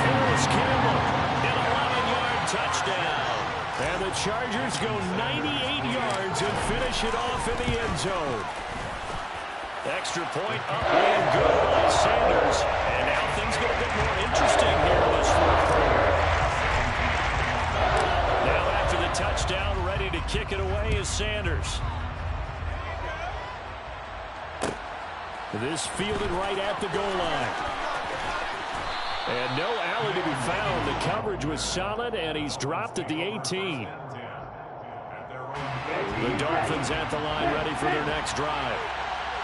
Here's Campbell. An 11-yard touchdown. And the Chargers go 98 yards and finish it off in the end zone. Extra point up and good by Sanders. And now things get a bit more interesting here in this 4th quarter. Now after the touchdown, ready to kick it away is Sanders. This fielded right at the goal line. And no alley to be found. The coverage was solid, and he's dropped at the 18. The Dolphins at the line, ready for their next drive.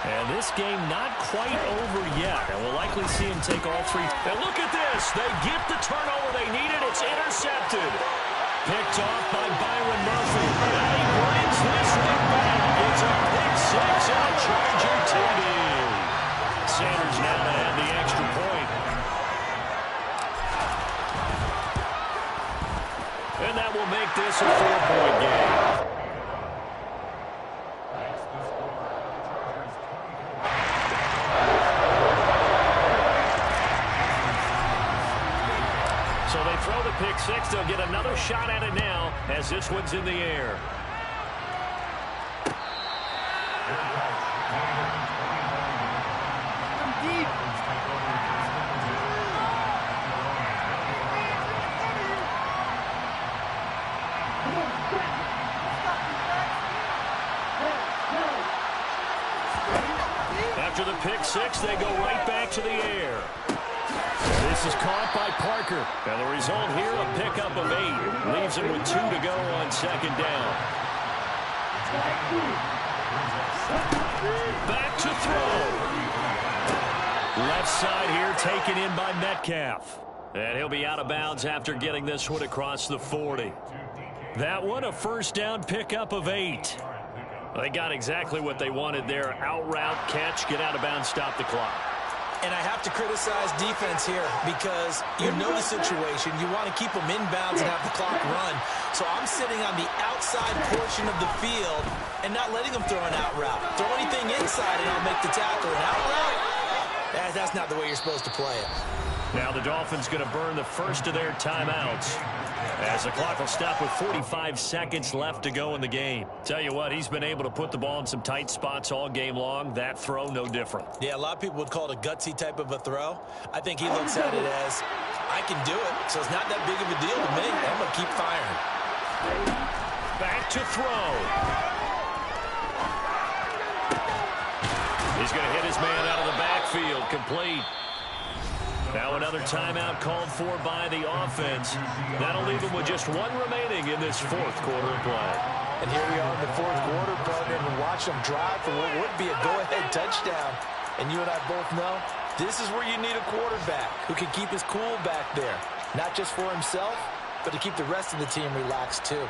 And this game not quite over yet. And we'll likely see him take all three. And look at this. They get the turnover they needed. It's intercepted. Picked off by Byron Murphy. And he brings this one back. It's a pick six and a Charger TD. Sanders now to add the extra point. And that will make this a 4-point game. So they throw the pick six. They'll get another shot at it now as this one's in the air. After the pick six, they go right back to the air. This is caught by Parker. And the result here, a pickup of 8. Leaves him with 2 to go on second down. Back to throw. Left side here taken in by Metcalf. And he'll be out of bounds after getting this one across the 40. That one, a first down pickup of 8. They got exactly what they wanted there. Out route, catch, get out of bounds, stop the clock. And I have to criticize defense here because you know the situation. You want to keep them inbounds and have the clock run. So I'm sitting on the outside portion of the field and not letting them throw an out route. Throw anything inside and I'll make the tackle. An out route? That's not the way you're supposed to play it. Now the Dolphins going to burn the first of their timeouts as the clock will stop with 45 seconds left to go in the game. Tell you what, he's been able to put the ball in some tight spots all game long. That throw, no different. Yeah, a lot of people would call it a gutsy type of a throw. I think he looks at it as, I can do it, so it's not that big of a deal to me. I'm going to keep firing. Back to throw. He's going to hit his man out of the backfield, complete. Now another timeout called for by the offense. That'll leave them with just 1 remaining in this 4th quarter of play. And here we are in the 4th quarter, partner, and watch them drive for what would be a go-ahead touchdown. And you and I both know this is where you need a quarterback who can keep his cool back there. Not just for himself, but to keep the rest of the team relaxed too.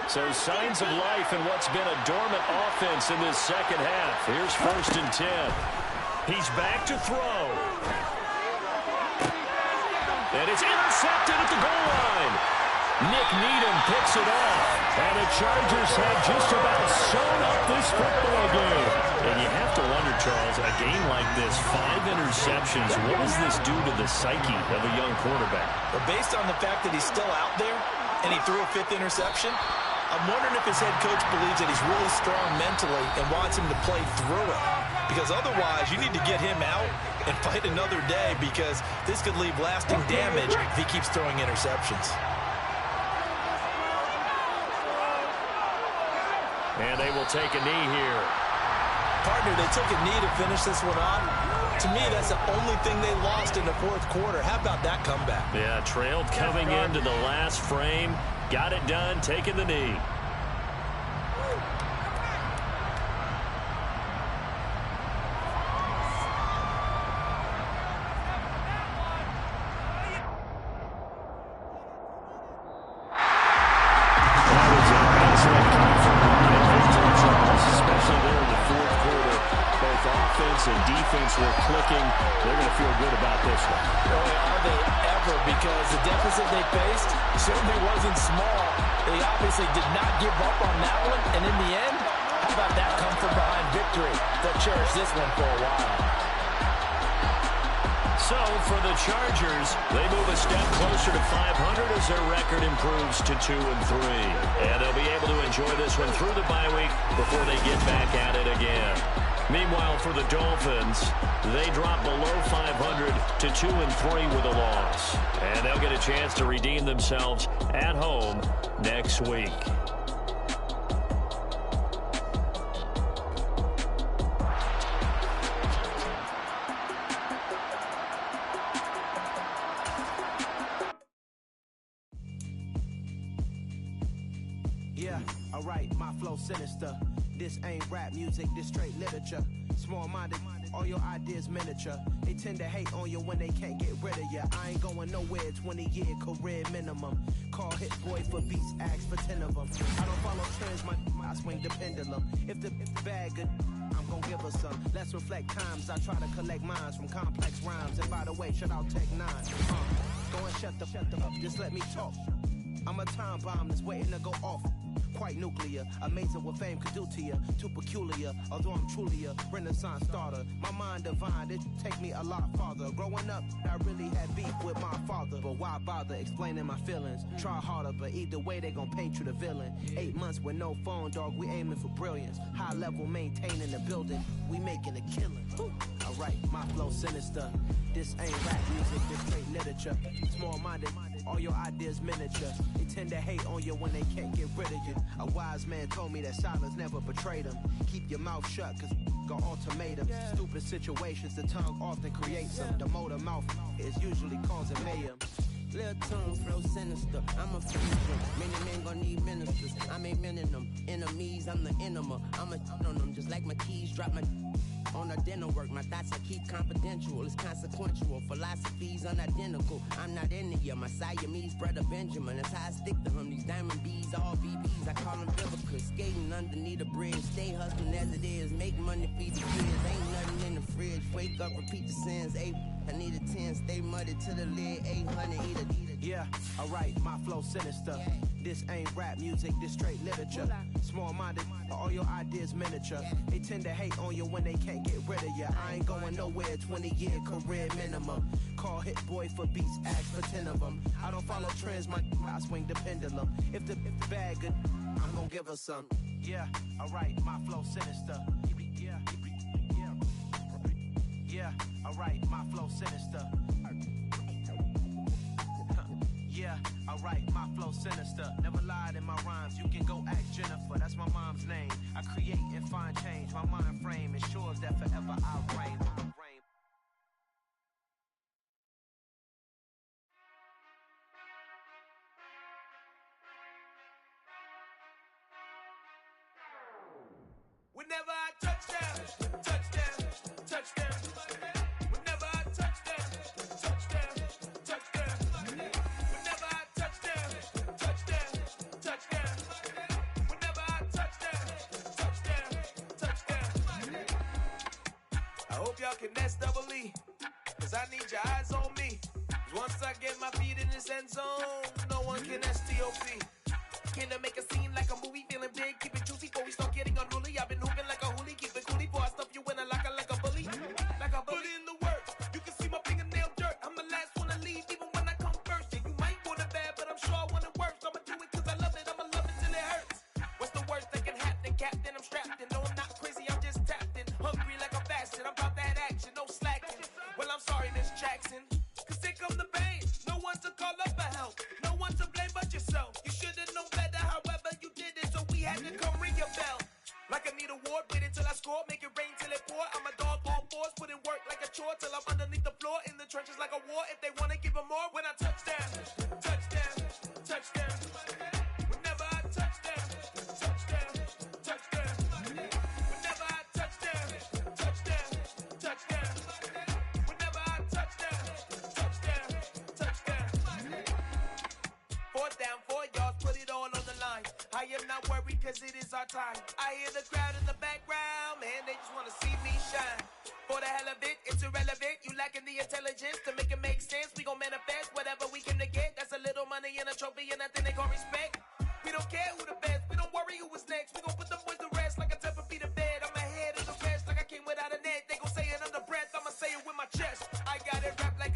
So signs of life in what's been a dormant offense in this second half. Here's 1st and 10. He's back to throw. And it's intercepted at the goal line. Nick Needham picks it off. And the Chargers have just about sewn up this football game. And you have to wonder, Charles, a game like this, 5 interceptions, what does this do to the psyche of a young quarterback? But based on the fact that he's still out there and he threw a 5th interception, I'm wondering if his head coach believes that he's really strong mentally and wants him to play through it. Because otherwise, you need to get him out and fight another day because this could leave lasting damage if he keeps throwing interceptions. And they will take a knee here. Partner, they took a knee to finish this one off. To me, that's the only thing they lost in the 4th quarter. How about that comeback? Yeah, trailed coming into the last frame. Got it done, taking the knee. And defense were clicking. They're going to feel good about this one. Boy, are they ever, because the deficit they faced certainly wasn't small. They obviously did not give up on that one, and in the end, how about that come from behind victory? They'll cherish this one for a while. So for the Chargers, they move a step closer to 500 as their record improves to 2-3. And they'll be able to enjoy this one through the bye week before they get back at it again. Meanwhile, for the Dolphins, they drop below 500 to 2-3 with a loss. And they'll get a chance to redeem themselves at home next week. Yeah, alright, my flow sinister. This ain't rap music, this straight literature. Small-minded, all your ideas miniature. They tend to hate on you when they can't get rid of you. I ain't going nowhere, 20-year career minimum. Call hit boy for beats, ask for 10 of them. I don't follow trends, I swing the pendulum. If the bag good, I'm gonna give her some. Let's reflect times, I try to collect minds from complex rhymes. And by the way, shout out Tech 9. Go and shut the up, just let me talk. I'm a time bomb that's waiting to go off. Quite nuclear, amazing what fame could do to you. Too peculiar, although I'm truly a renaissance starter. My mind divine, it take me a lot farther. Growing up, I really had beef with my father. But why bother explaining my feelings? Try harder, but either way they gon' paint you the villain. 8 months with no phone, dog, we aiming for brilliance. High level maintaining the building, we making a killing. Alright, my flow sinister. This ain't rap music, this straight literature. Small-minded, all your ideas miniature. They tend to hate on you when they can't get rid of you. A wise man told me that silence never betrayed him. Keep your mouth shut, cause got ultimatums. Stupid situations, the tongue often creates them. The motor mouth is usually causing mayhem. Lil' tune, flow sinister, I'm a future. Many men gon' need ministers, I ain't mending them. Enemies, I'm the enema. I'm a on them, just like my keys, drop my on the dinner work. My thoughts I keep confidential, it's consequential. Philosophies unidentical, I'm not into you. My Siamese brother Benjamin, that's how I stick to him. These diamond bees, all BBs, I call them biblicals. Skating underneath the bridge, stay hustling as it is. Make money, feed the kids, ain't nothing in the fridge. Wake up, repeat the sins, I need a 10, stay muddy to the lid, 800, eat it. Yeah, alright, my flow sinister. This ain't rap music, this straight literature. Small-minded, all your ideas miniature. They tend to hate on you when they can't get rid of you. I ain't going nowhere, 20-year career minimum. Call hit boy for beats, ask for 10 of them. I don't follow trends, I swing the pendulum. If the bag good, I'm gonna give her some. Yeah, alright, my flow sinister. Yeah, alright, my flow sinister. Yeah, alright, my flow sinister. Never lied in my rhymes, you can go ask Jennifer. That's my mom's name. I create and find change. My mind frame ensures that forever I'll reign. Whenever I touchdown, touchdown, touchdown. Whenever I touchdown, touchdown, touchdown. Whenever I touchdown, touchdown, touchdown. Whenever I touchdown, touchdown, touchdown. I hope y'all can S-double-E, cause I need your eyes on me. Once I get my feet in this end zone, no one can S-T-O-P. Can I make a scene like a movie, feeling big, keep it juicy before we start getting unruly. I've been hooping like a hoolie, keep it coolie before I stuff you in a locker like a bully. Like a bully. Put in the work, you can see my fingernail dirt. I'm the last one to leave, even when I come first. Yeah, you might want it bad, but I'm sure I want it worse. I'ma do it cause I love it, I'ma love it till it hurts. What's the worst that can happen, Captain? I'm strapped in, no I'm not crazy, I'm just tapped in. Hungry like a bastard, I'm about that action, no slacking. Well, I'm sorry, Miss Jackson, cause here come the pain. No one to call up for help, no one to blame but yourself. You should've known better, however you did it, so we had to come ring your bell. Like I need a award, wait until I score, make it rain till it pour. I'm a dog on fours, put in work like a chore till I'm underneath the floor, in the trenches like a war. If they wanna give them more, when I touchdown, touchdown, touchdown. Whenever I touchdown, touchdown, touchdown. Whenever I touchdown, touchdown, touchdown. Whenever I touchdown, touchdown, touchdown. 4th down, 4 yards, put it all on the line. I am not worried cause it is our time. I hear the crowd in the background, man, they just wanna see me shine. For the hell of it, it's irrelevant. You lacking the intelligence to make it make sense. We gon' manifest whatever we came to get. That's a little money and a trophy and nothing they gon' respect. We don't care who the best, we don't worry who was next. We gon' put them boys to rest like a temper feet of bed. I'm ahead of the rest like I came without a net. They gon' say it under breath, I'ma say it with my chest. I got it wrapped like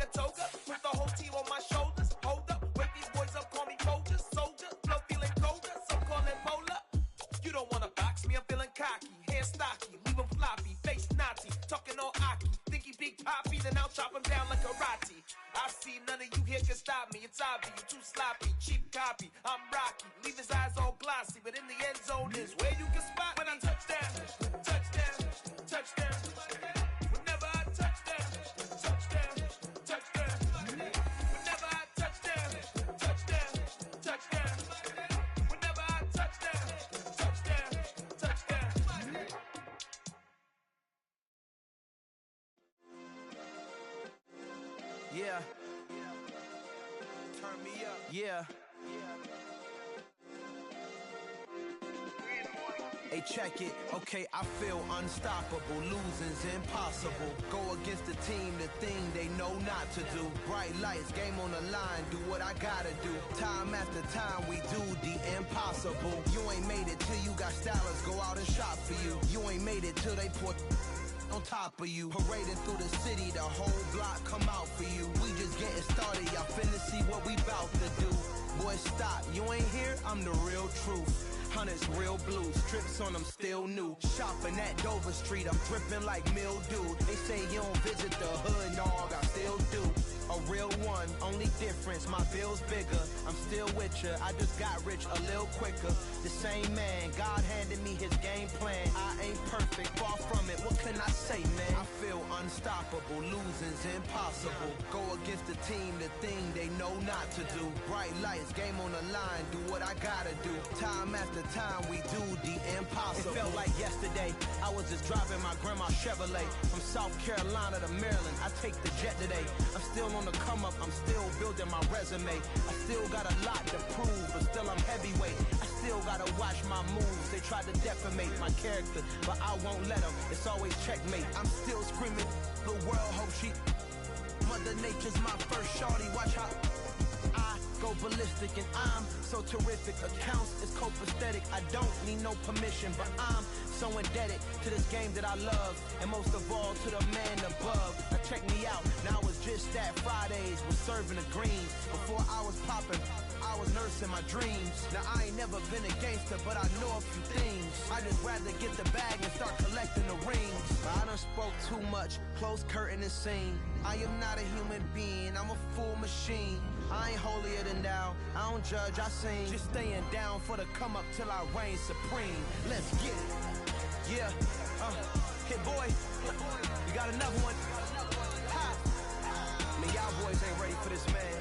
copy. I'm Rocky, leave his eyes all glossy, but in the end zone is where you can spot when I touchdown, touchdown, touchdown. Whenever I touchdown, touchdown, touchdown. Whenever I touchdown, touchdown, touchdown. Whenever I touchdown, touchdown, touchdown. Yeah. Turn me up. Yeah. Hey, check it. Okay, I feel unstoppable. Losing's impossible. Go against the team, the thing they know not to do. Bright lights, game on the line. Do what I gotta do. Time after time, we do the impossible. You ain't made it till you got stylists go out and shop for you. You ain't made it till they put on top of you. Parading through the city, the whole block come out for you. We just getting started, y'all finna see what we bout to do. Boy, stop, you ain't here, I'm the real truth. Hunters, real blues, strips on them still new. Shopping at Dover Street, I'm dripping like mildew. They say you don't visit the hood, dog, I still do. A real one, only difference, my bill's bigger. I'm still with ya, I just got rich a little quicker. The same man, God handed me his game plan. I ain't perfect, far from it, what can I say, man? I feel unstoppable, losing's impossible. Go against the team, the thing they know not to do. Bright lights, game on the line, do what I gotta do. Time after time, we do the impossible. It felt like yesterday, I was just driving my grandma's Chevrolet. From South Carolina to Maryland, I take the jet today. I'm still on the come up, I'm still building my resume. I still got a lot to prove, but still I'm heavyweight. I still gotta watch my moves. They try to defamate my character, but I won't let them. It's always checkmate. I'm still screaming, the world hope she. Mother Nature's my first shorty, watch how I go ballistic and I'm so terrific. Accounts is copacetic, I don't need no permission, but I'm so indebted to this game that I love, and most of all to the man above. Now check me out, now it's just that Fridays was serving the greens. Before I was popping, I was nursing my dreams. Now I ain't never been a gangster, but I know a few things. I just rather get the bag and start collecting the rings. I done spoke too much, close curtain and scene. I am not a human being, I'm a full machine. I ain't holier than thou, I don't judge, I sing. Just staying down for the come up till I reign supreme. Let's get it. Yeah, hit boy, you got another one. Ha. Man, y'all boys ain't ready for this, man.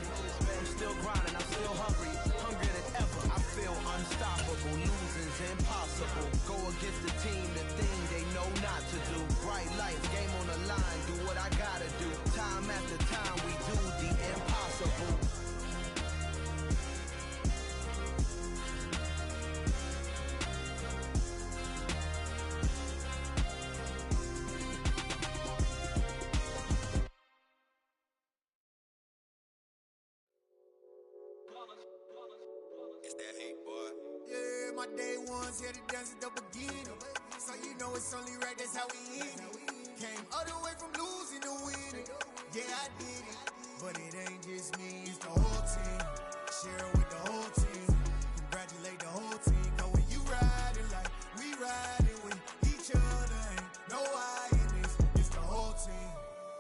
I'm still grinding, I'm still hungry, hungrier than ever. I feel unstoppable, losing's impossible. Go against the team, the thing they know not to do. Bright lights, game on the line, do what I gotta do. Time after time, we do the impossible. It's that hate, boy. Yeah, my day ones here to dance at the beginning. So you know it's only right, that's how we end it. Came all the way from losing to winning. Yeah, I did it. But it ain't just me, it's the whole team. Share it with the whole team. Congratulate the whole team. Cause when you riding like we riding with each other, ain't no I in this. It's the whole team.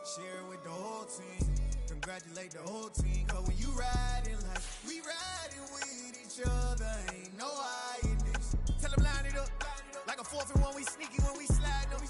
Share it with the whole team. Congratulate the whole team. Cause when you riding like we riding with each other, ain't no I in this. Tell them line it up. Like a 4th and 1, we sneaky when we slide them.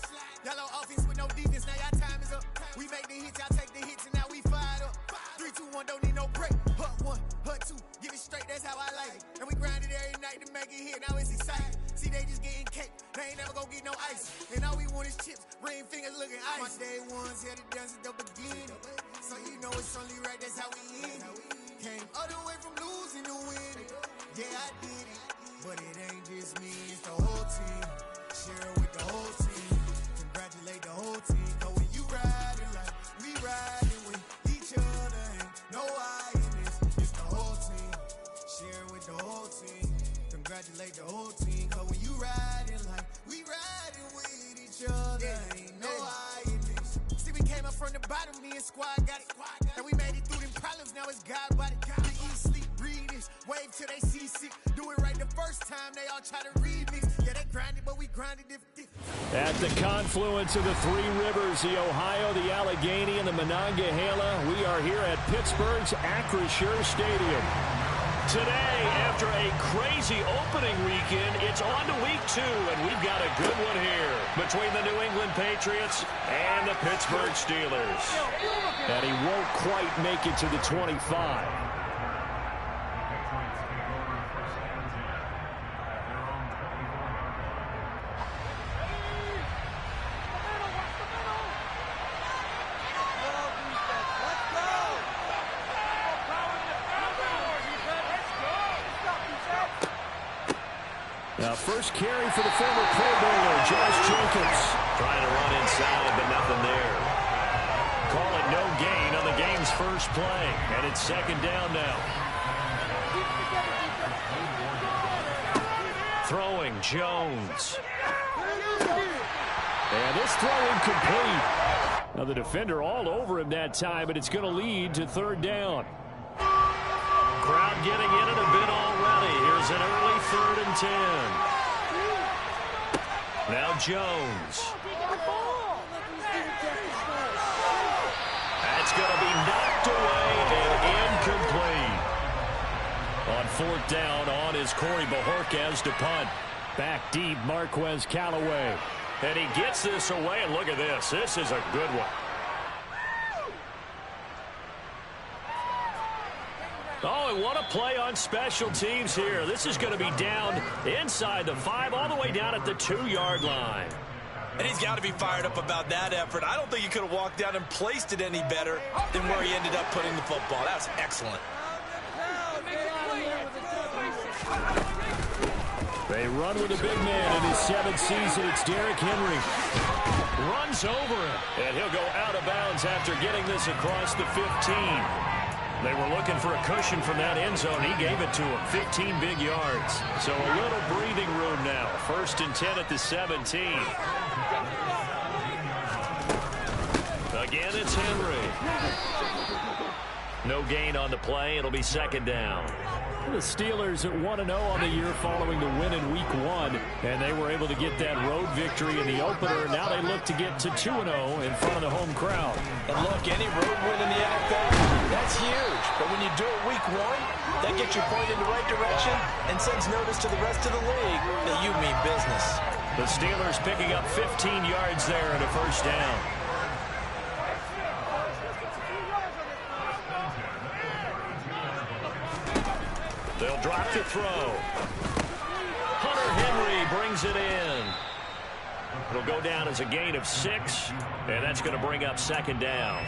Yellow offense with no defense, now y'all time is up. We make the hits, y'all take the hits, and now we fired up. 3, 2, 1, don't need no break. Hut 1, hut 2, give it straight, that's how I like it. And we grind it every night to make it hit, now it's exciting. See, they just getting cake, they ain't never gonna get no ice. And all we want is chips, ring fingers looking ice. My day ones here to dance at the beginning. So you know it's only right, that's how we end it. Came all the way from losing to winning. Yeah, I did it. But it ain't just me, it's the whole team. Share it with the whole team. Congratulate the whole team. Cause when you riding like we riding with each other, ain't no I in this. It's the whole team. Share it with the whole team. Congratulate the whole team. Cause when you riding like we riding with each other, ain't no I in this. See, we came up from the bottom, me and squad got it. And we made it through them problems, now it's God body. We eat, sleep, breathe this, wave till they seasick. Do it right the first time, they all try to remix. Yeah, they grinded, but we grinded different. At the confluence of the three rivers, the Ohio, the Allegheny, and the Monongahela, we are here at Pittsburgh's Acrisure Stadium. today, after a crazy opening weekend, it's on to week 2, and we've got a good one here between the New England Patriots and the Pittsburgh Steelers. And he won't quite make it to the 25. Now, first carry for the former Pro Bowler, Josh Jacobs. Trying to run inside, but nothing there. Call it no gain on the game's first play, and it's second down now. Throwing, Jones. And this throw incomplete. Now, the defender all over him that time, but it's going to lead to third down. Crowd getting in it a bit already. Here's an early 3rd and 10. Now Jones. That's going to be knocked away and incomplete. On 4th down on is Corey Bojorquez to punt. Back deep, Marquez Callaway. And he gets this away, and look at this. This is a good one. Oh, and what a play on special teams here. This is going to be down inside the 5, all the way down at the 2-yard line. And he's got to be fired up about that effort. I don't think he could have walked down and placed it any better than where he ended up putting the football. That was excellent. They run with a big man in his 7th season. It's Derrick Henry. Runs over him, and he'll go out of bounds after getting this across the 15. They were looking for a cushion from that end zone. He gave it to him. 15 big yards. So a little breathing room now. 1st and 10 at the 17. Again, it's Henry. No gain on the play. It'll be second down. The Steelers at 1-0 on the year following the win in Week 1, and they were able to get that road victory in the opener. Now they look to get to 2-0 in front of the home crowd. And look, any road win in the NFL, that's huge. But when you do it Week 1, that gets you pointed in the right direction and sends notice to the rest of the league that you mean business. The Steelers picking up 15 yards there and a first down. They'll drop to throw. Hunter Henry brings it in. It'll go down as a gain of 6, and that's going to bring up second down.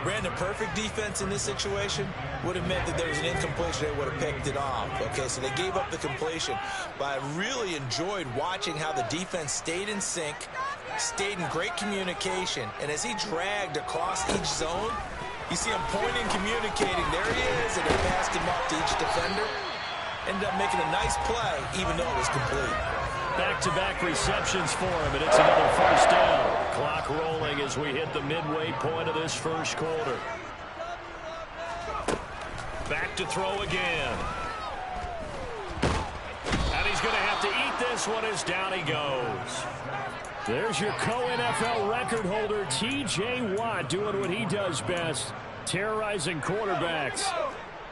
Brandon, perfect defense in this situation would have meant that there was an incompletion. They would have picked it off. Okay, so they gave up the completion. But I really enjoyed watching how the defense stayed in sync, stayed in great communication, and as he dragged across each zone, you see him pointing, communicating. There he is, and he passed him up to each defender. Ended up making a nice play, even though it was complete. Back-to-back receptions for him, and it's another first down. Clock rolling as we hit the midway point of this first quarter. Back to throw again. And he's going to have to eat this one as down he goes. There's your co-NFL record holder, T.J. Watt, doing what he does best, terrorizing quarterbacks.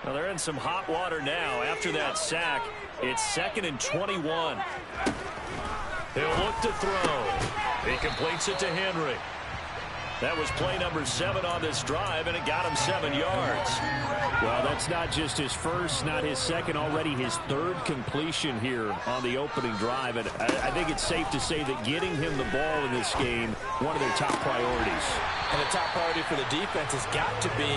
Well, they're in some hot water now. After that sack, it's 2nd and 21. He'll look to throw. He completes it to Henry. That was play number 7 on this drive, and it got him 7 yards. Well, that's not just his first, not his second, already his 3rd completion here on the opening drive. And I think it's safe to say that getting him the ball in this game, one of their top priorities. And the top priority for the defense has got to be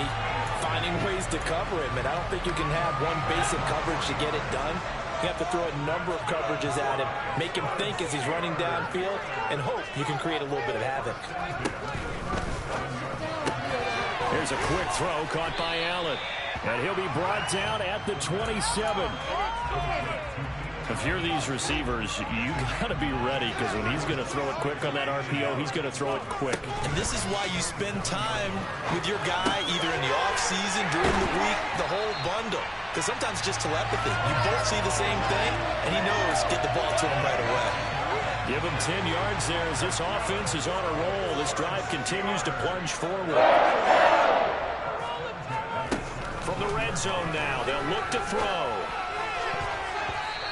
finding ways to cover him. And I don't think you can have one basic coverage to get it done. You have to throw a number of coverages at him, make him think as he's running downfield, and hope you can create a little bit of havoc. Here's a quick throw caught by Allen. And he'll be brought down at the 27. If you're these receivers, you got to be ready, because when he's going to throw it quick on that RPO, he's going to throw it quick. And this is why you spend time with your guy either in the offseason, during the week, the whole bundle. Because sometimes just telepathy. You both see the same thing, and he knows get the ball to him right away. Give him 10 yards there as this offense is on a roll. This drive continues to plunge forward. From the red zone now, they'll look to throw.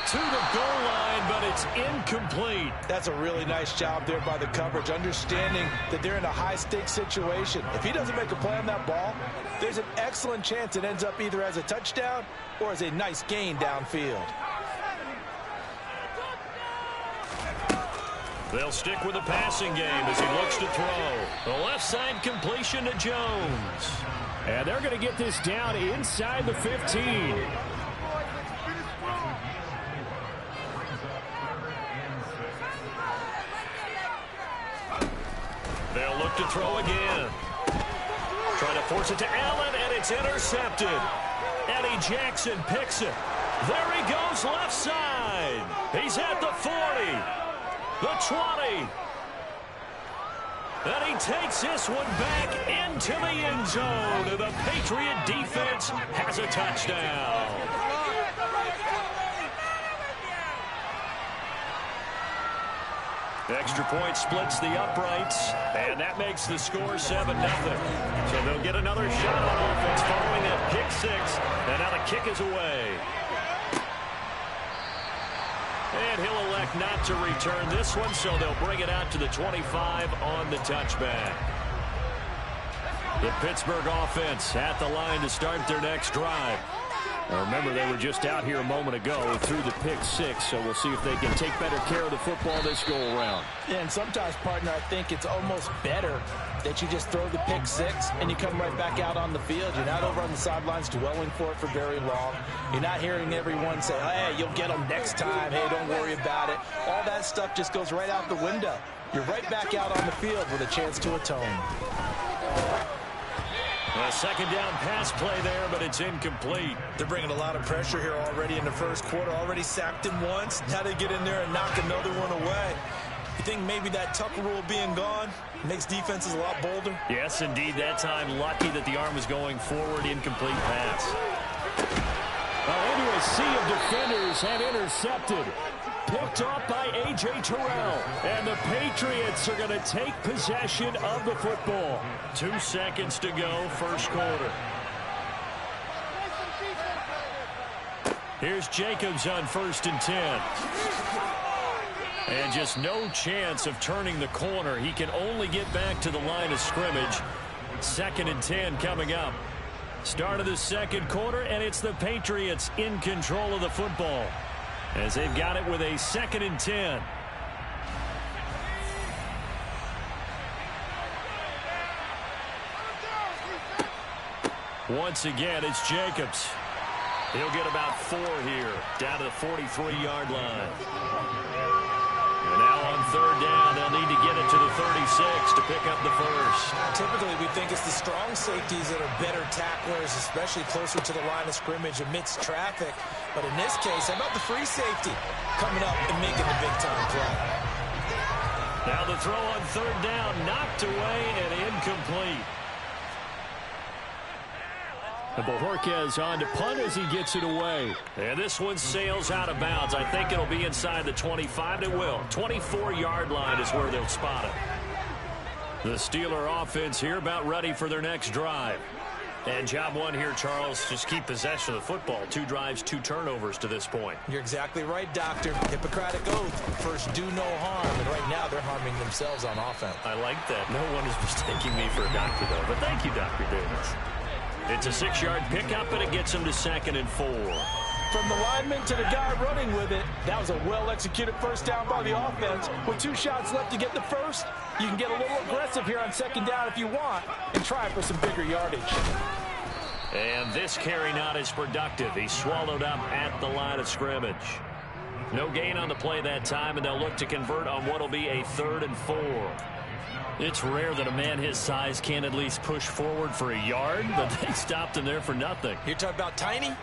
to the goal line, but it's incomplete. That's a really nice job there by the coverage, understanding that they're in a high-stakes situation. If he doesn't make a play on that ball, there's an excellent chance it ends up either as a touchdown or as a nice gain downfield. They'll stick with the passing game as he looks to throw. The left side completion to Jones. And they're going to get this down inside the 15. They'll look to throw again. Trying to force it to Allen, and it's intercepted. Eddie Jackson picks it. There he goes left side. He's at the 40, the 20. And he takes this one back into the end zone. And the Patriot defense has a touchdown. Extra point splits the uprights, and that makes the score 7-0. So they'll get another shot on offense following that pick six, and now the kick is away. And he'll elect not to return this one, so they'll bring it out to the 25 on the touchback. The Pittsburgh offense at the line to start their next drive. Now remember, they were just out here a moment ago through the pick six, so we'll see if they can take better care of the football this go-around. Yeah, and sometimes, partner, I think it's almost better that you just throw the pick six and you come right back out on the field. You're not over on the sidelines dwelling for it for very long. You're not hearing everyone say, hey, you'll get them next time. Hey, don't worry about it. All that stuff just goes right out the window. You're right back out on the field with a chance to atone. A second down pass play there, but it's incomplete. They're bringing a lot of pressure here already in the first quarter. Already sacked him once. Now they get in there and knock another one away. You think maybe that Tucker rule being gone makes defenses a lot bolder? Yes, indeed. That time, lucky that the arm was going forward. Incomplete pass. Well, into a sea of defenders and intercepted. Picked off by A.J. Terrell. And the Patriots are going to take possession of the football. 2 seconds to go, first quarter. Here's Jacobs on 1st and 10. And just no chance of turning the corner. He can only get back to the line of scrimmage. 2nd and 10 coming up. Start of the second quarter, and it's the Patriots in control of the football, as they've got it with a 2nd and 10. Once again, it's Jacobs. He'll get about 4 here, down to the 43-yard line. And now on 3rd down, they'll need to get it to the 36 to pick up the first. Typically, we think it's the strong safeties that are better tacklers, especially closer to the line of scrimmage amidst traffic. But in this case, how about the free safety coming up and making the big-time play? Now the throw on 3rd down, knocked away and incomplete. And Bojorquez on to punt as he gets it away. And this one sails out of bounds. I think it'll be inside the 25. It will. 24-yard line is where they'll spot it. The Steeler offense here about ready for their next drive. And job one here, Charles, just keep possession of the football. 2 drives, 2 turnovers to this point. You're exactly right, Doctor. Hippocratic oath. First, do no harm. And right now, they're harming themselves on offense. I like that. No one is mistaking me for a doctor, though. But thank you, Dr. Davis. It's a 6-yard pickup, and it gets him to 2nd and 4. From the lineman to the guy running with it, that was a well-executed first down by the offense. With 2 shots left to get the first, you can get a little aggressive here on 2nd down if you want and try for some bigger yardage. And this carry not as productive. He's swallowed up at the line of scrimmage. No gain on the play that time, and they'll look to convert on what will be a 3rd and 4. It's rare that a man his size can at least push forward for a yard, but they stopped him there for nothing. You're talking about Tiny?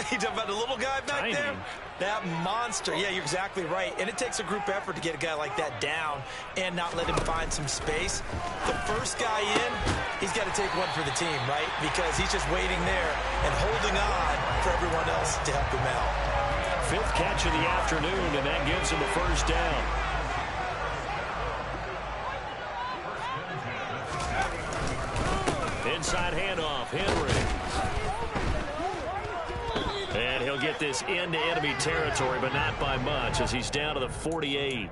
You're talking about the little guy back Tiny. there? That monster. Yeah, you're exactly right. And it takes a group effort to get a guy like that down and not let him find some space. The first guy in, he's got to take one for the team, right? Because he's just waiting there and holding on for everyone else to help him out. 5th catch of the afternoon, and that gives him a first down. Inside handoff, Henry. And he'll get this into enemy territory, but not by much as he's down to the 48.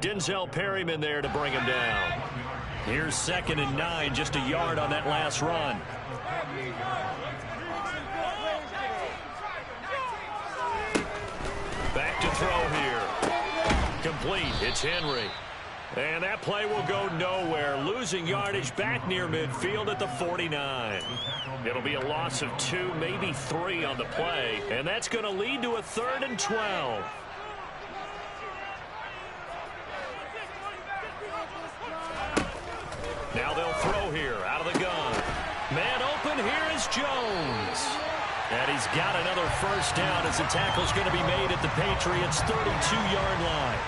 Denzel Perryman there to bring him down. Here's 2nd and 9, just a yard on that last run. Back to throw here. Complete. It's Henry. And that play will go nowhere. Losing yardage back near midfield at the 49. It'll be a loss of 2, maybe 3 on the play. And that's going to lead to a 3rd and 12. Now they'll throw here out of the gun. Man open, here is Jones. And he's got another first down as the tackle's going to be made at the Patriots' 32-yard line.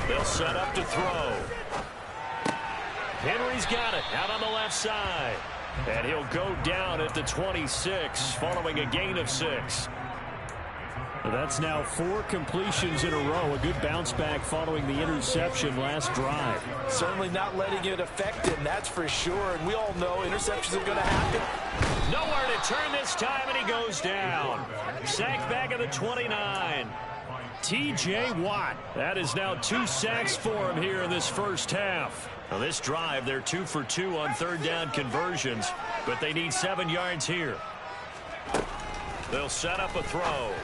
They'll set up to throw. Henry's got it out on the left side. And he'll go down at the 26 following a gain of 6. That's now 4 completions in a row. A good bounce back following the interception last drive. Certainly not letting it affect him, that's for sure. And we all know interceptions are going to happen. Nowhere to turn this time, and he goes down. Sacked back at the 29. T.J. Watt. That is now 2 sacks for him here in this first half. On this drive, they're 2 for 2 on 3rd down conversions, but they need 7 yards here. They'll set up a throw.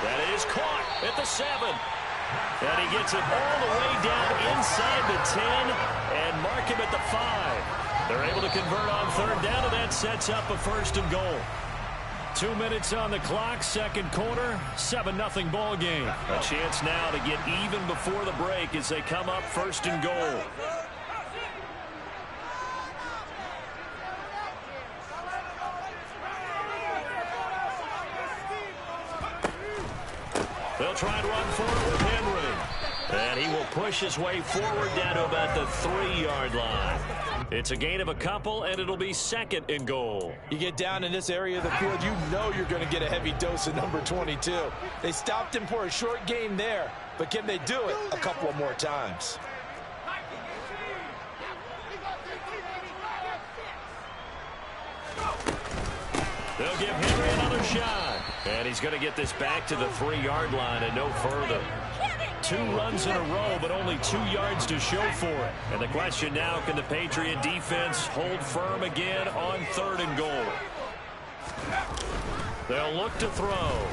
That is caught at the 7. And he gets it all the way down inside the 10 and mark him at the 5. They're able to convert on 3rd down, and that sets up a 1st and goal. 2 minutes on the clock, 2nd quarter, 7-0 ball game. A chance now to get even before the break as they come up 1st and goal. They'll try and run forward with Henry. And he will push his way forward down to about the 3-yard line. It's a gain of a couple, and it'll be 2nd and goal. You get down in this area of the field, you know you're going to get a heavy dose of number 22. They stopped him for a short gain there, but can they do it a couple of more times? They'll give Henry another shot. And he's going to get this back to the 3-yard line and no further. 2 runs in a row, but only 2 yards to show for it. And the question now, can the Patriot defense hold firm again on 3rd and goal? They'll look to throw.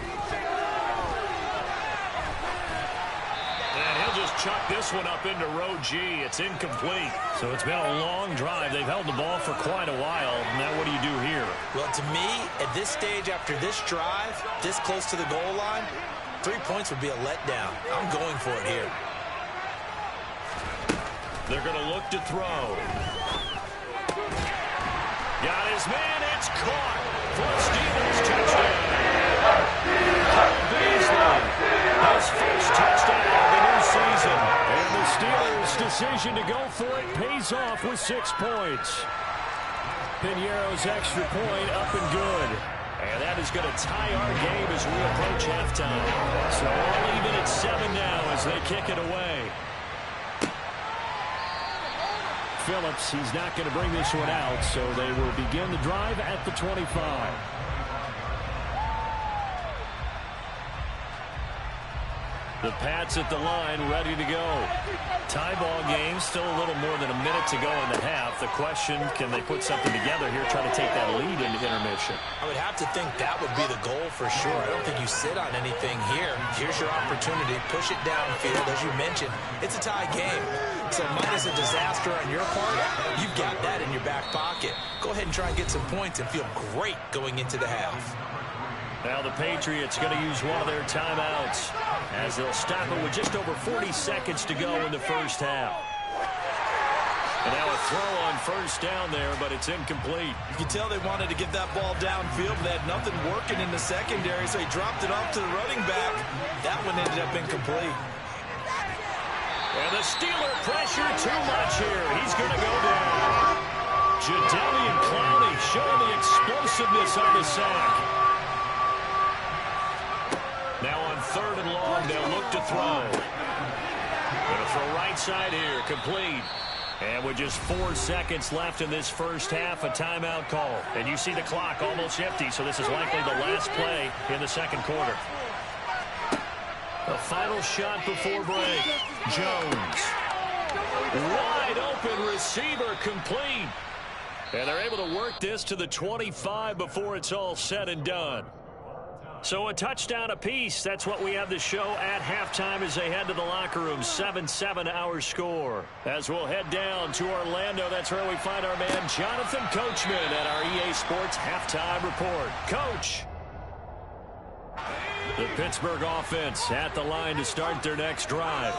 And he'll just chuck this one up into row G. It's incomplete. So it's been a long drive. They've held the ball for quite a while. Now what do you do here? Well, to me, at this stage after this drive, this close to the goal line, 3 points would be a letdown. I'm going for it here. They're going to look to throw. Got his man. It's caught. For Steelers touchdown. Beasley, his first touchdown of the new season. And the Steelers' decision to go for it pays off with 6 points. Piñeiro's extra point up and good. And that is going to tie our game as we approach halftime. So all even at 7 now as they kick it away. Phillips, he's not going to bring this one out, so they will begin the drive at the 25. The Pats at the line, ready to go. Tie ball game, still a little more than a minute to go in the half. The question, can they put something together here, try to take that lead into intermission? I would have to think that would be the goal for sure. I don't think you sit on anything here. Here's your opportunity. Push it downfield. As you mentioned, it's a tie game. So minus a disaster on your part, you've got that in your back pocket. Go ahead and try and get some points and feel great going into the half. Now the Patriots going to use one of their timeouts as they'll stop it with just over 40 seconds to go in the first half. And now a throw on first down there, but it's incomplete. You can tell they wanted to get that ball downfield, but they had nothing working in the secondary, so he dropped it off to the running back. That one ended up incomplete. And the Steeler pressure too much here. He's going to go down. Jadeveon Clowney showing the explosiveness on the sack. Now on 3rd and long, they'll look to throw. Going to throw right side here, complete. And with just 4 seconds left in this first half, a timeout call. And you see the clock almost empty, so this is likely the last play in the second quarter. The final shot before break. Jones. Wide open receiver, complete. And they're able to work this to the 25 before it's all said and done. So a touchdown apiece. That's what we have the show at halftime as they head to the locker room. 7-7 our score. As we'll head down to Orlando, that's where we find our man Jonathan Coachman at our EA Sports Halftime Report. Coach. The Pittsburgh offense at the line to start their next drive.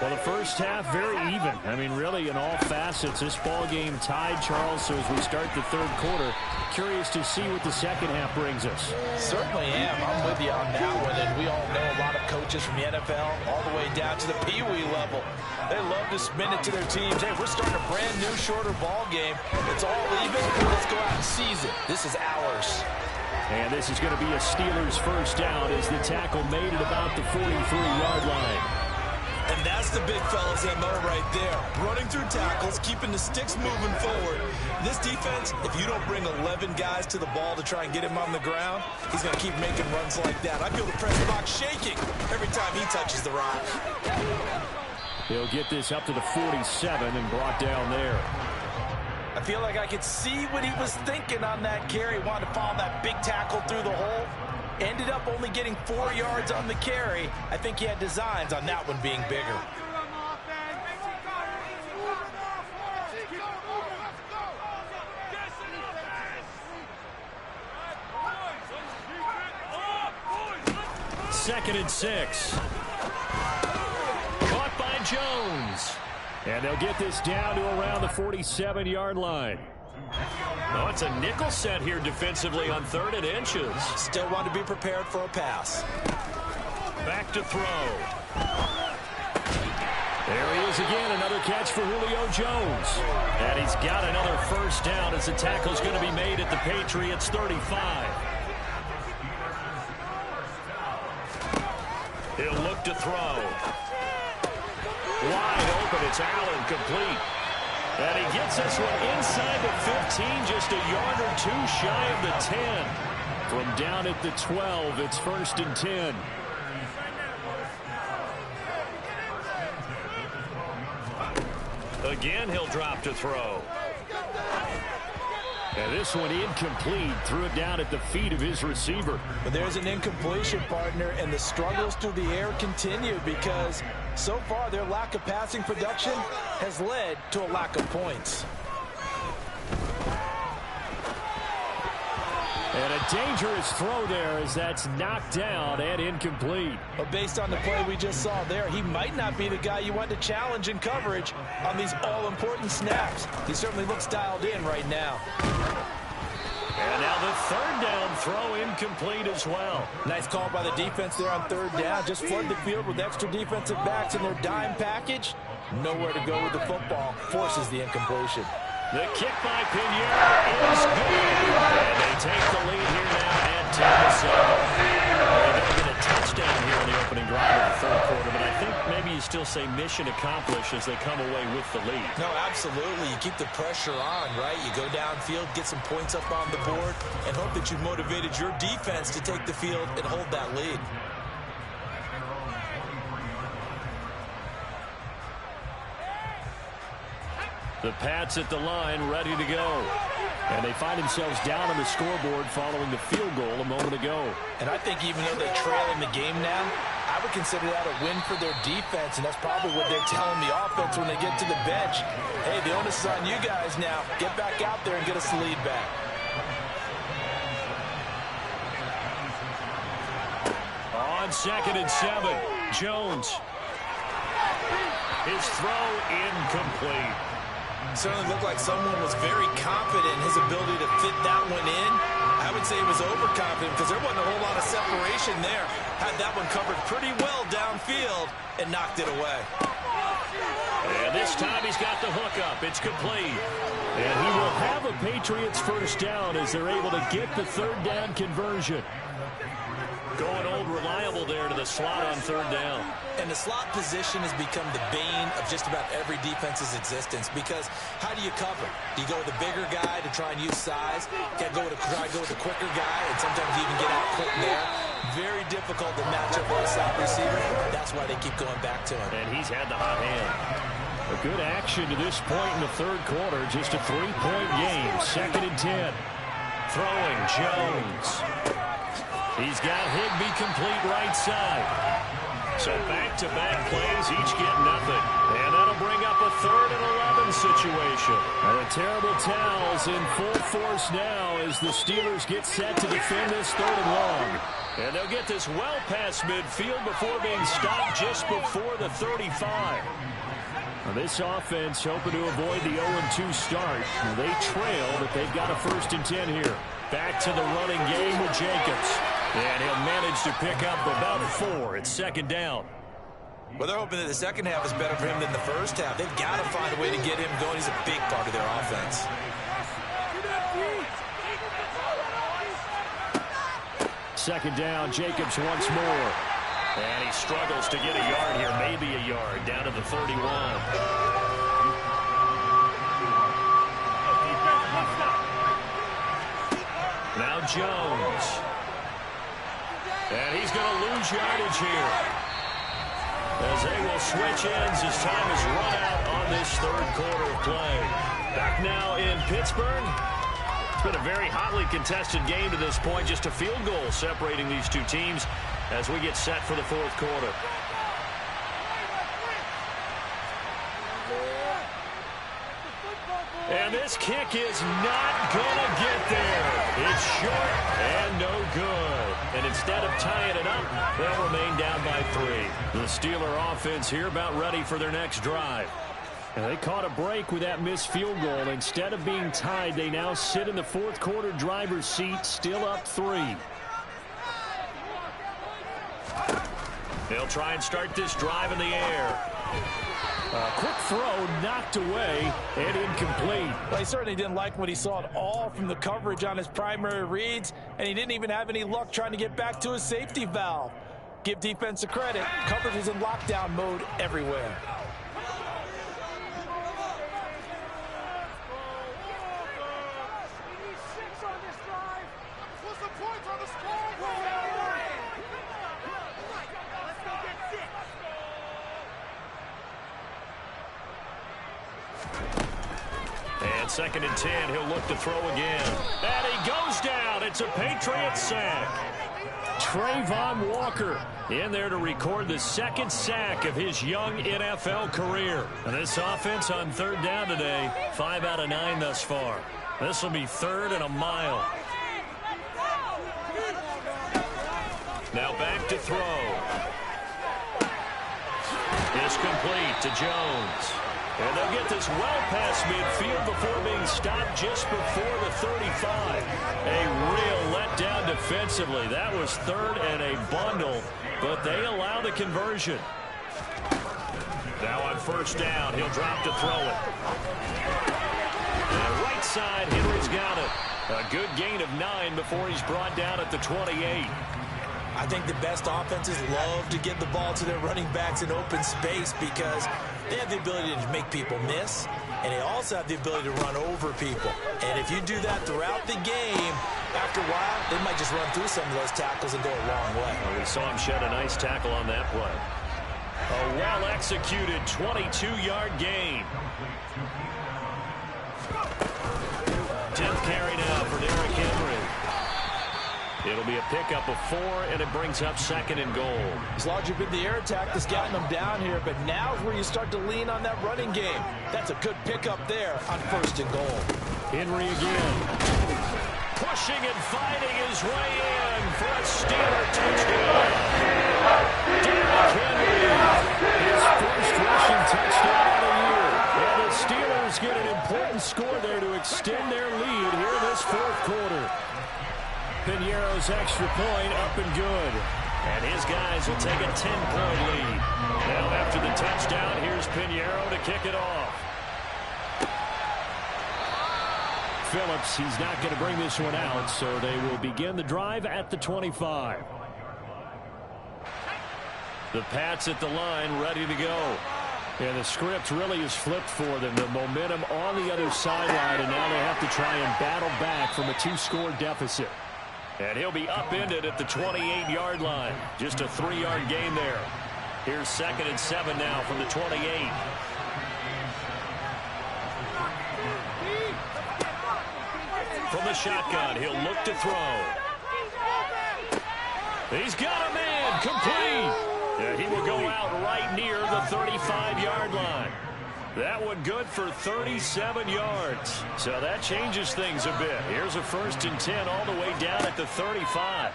Well, the first half, very even. I mean, really, in all facets, this ball game tied, Charles. So as we start the third quarter, curious to see what the second half brings us. Certainly am. I'm with you on that one. And we all know a lot of coaches from the NFL all the way down to the Pee-wee level. They love to spin it to their teams. Hey, we're starting a brand new, shorter ball game. It's all even. Let's go out and seize it. This is ours. And this is going to be a Steelers first down as the tackle made at about the 43-yard line. And that's the big fella's MO right there. Running through tackles, keeping the sticks moving forward. This defense, if you don't bring 11 guys to the ball to try and get him on the ground, he's going to keep making runs like that. I feel the press box shaking every time he touches the rock. He'll get this up to the 47 and brought down there. I feel like I could see what he was thinking on that carry. Wanted to follow that big tackle through the hole. Ended up only getting 4 yards on the carry. I think he had designs on that one being bigger. Second and 6. Caught by Jones. And they'll get this down to around the 47-yard line. Oh, it's a nickel set here defensively on 3rd and inches. Still want to be prepared for a pass. Back to throw. There he is again, another catch for Julio Jones. And he's got another first down as the tackle's going to be made at the Patriots' 35. He'll look to throw. Wide open, it's Allen, complete. And he gets this one inside the 15, just a yard or two shy of the 10. From down at the 12, it's 1st and 10. Again, he'll drop to throw. And this one incomplete. Threw it down at the feet of his receiver. But there's an incompletion, partner, and the struggles through the air continue because so far their lack of passing production has led to a lack of points. And a dangerous throw there as that's knocked down and incomplete. But based on the play we just saw there, he might not be the guy you want to challenge in coverage on these all-important snaps. He certainly looks dialed in right now. And now the 3rd down throw incomplete as well. Nice call by the defense there on 3rd down. Just flood the field with extra defensive backs in their dime package. Nowhere to go with the football. Forces the incompletion. The kick by Pinheiro is good. And they take the lead here now at 10-7. They don't get a touchdown here in the opening drive of the 3rd quarter, but I think maybe you still say mission accomplished as they come away with the lead. No, absolutely. You keep the pressure on, right? You go downfield, get some points up on the board, and hope that you've motivated your defense to take the field and hold that lead. The Pats at the line, ready to go. And they find themselves down on the scoreboard following the field goal a moment ago. And I think even though they're trailing the game now, I would consider that a win for their defense, and that's probably what they're telling the offense when they get to the bench. Hey, the onus is on you guys now. Get back out there and get us the lead back. On 2nd and 7, Jones. His throw incomplete. Certainly looked like someone was very confident in his ability to fit that one in. I would say he was overconfident because there wasn't a whole lot of separation there. Had that one covered pretty well downfield and knocked it away. And this time he's got the hook up. It's complete. And he will have a Patriots first down as they're able to get the 3rd down conversion. Going old reliable there to the slot on third down. And the slot position has become the bane of just about every defense's existence, because how do you cover? Do you go with a bigger guy to try and use size? Try to go with a quicker guy and sometimes even get out quick there? Very difficult to match up with a slot receiver. That's why they keep going back to him. And he's had the hot hand. A good action to this point in the third quarter. Just a 3-point game. 2nd and 10. Throwing Jones. He's got Higbee complete right side. So back-to-back plays, each get nothing. And that'll bring up a 3rd and 11 situation. And the terrible towels in full force now as the Steelers get set to defend this 3rd and long. And they'll get this well past midfield before being stopped just before the 35. Now this offense hoping to avoid the 0-2 start. Now they trail, but they've got a 1st and 10 here. Back to the running game with Jacobs. And he'll manage to pick up about 4 at 2nd down. Well, they're hoping that the second half is better for him than the first half. They've got to find a way to get him going. He's a big part of their offense. Second down, Jacobs once more. And he struggles to get a yard here, maybe a yard, down to the 31. Now Jones. And he's going to lose yardage here, as they will switch ends as time is run out on this 3rd quarter of play. Back now in Pittsburgh. It's been a very hotly contested game to this point. Just a field goal separating these two teams as we get set for the 4th quarter. And this kick is not going to get there. It's short and no good. And instead of tying it up, they'll remain down by 3. The Steeler offense here about ready for their next drive. And they caught a break with that missed field goal. Instead of being tied, they now sit in the 4th quarter driver's seat, still up 3. They'll try and start this drive in the air. A quick throw knocked away and incomplete. Well, he certainly didn't like what he saw at all from the coverage on his primary reads, and he didn't even have any luck trying to get back to his safety valve. Give defense a credit. Coverage is in lockdown mode everywhere. And 2nd and 10, he'll look to throw again. And he goes down. It's a Patriot sack. Trayvon Walker in there to record the 2nd sack of his young NFL career. And this offense on 3rd down today, 5 out of 9 thus far. This will be 3rd and a mile. Now back to throw. It's complete to Jones. And they'll get this well past midfield before being stopped just before the 35. A real letdown defensively. That was 3rd and a bundle, but they allow the conversion. Now on 1st down, he'll drop to throw it. And right side, Henry's got it. A good gain of 9 before he's brought down at the 28. I think the best offenses love to get the ball to their running backs in open space because they have the ability to make people miss, and they also have the ability to run over people. And if you do that throughout the game, after a while, they might just run through some of those tackles and go a long way. Well, we saw him shed a nice tackle on that play. A well-executed 22-yard gain. 10th carry now for Derrick Henry. It'll be a pickup of 4, and it brings up 2nd and goal. It's largely been the air attack that's gotten them down here, but now's where you start to lean on that running game. That's a good pickup there on 1st and goal. Henry again. Pushing and fighting his way in for a Steeler touchdown. Derrick Henry, his 1st rushing touchdown of the year. And the Steelers get an important score there to extend their lead here this 4th quarter. Piñeiro's extra point up and good. And his guys will take a 10-point lead. Now after the touchdown, here's Piñeiro to kick it off. Phillips, he's not going to bring this one out, so they will begin the drive at the 25. The Pats at the line, ready to go. And the script really is flipped for them. The momentum on the other sideline, and now they have to try and battle back from a 2-score deficit. And he'll be upended at the 28-yard line. Just a 3-yard gain there. Here's 2nd and 7 now from the 28. From the shotgun, he'll look to throw. He's got a man, complete. Yeah, he will go out right near the 35-yard line. That one good for 37 yards. So that changes things a bit. Here's a 1st and 10 all the way down at the 35.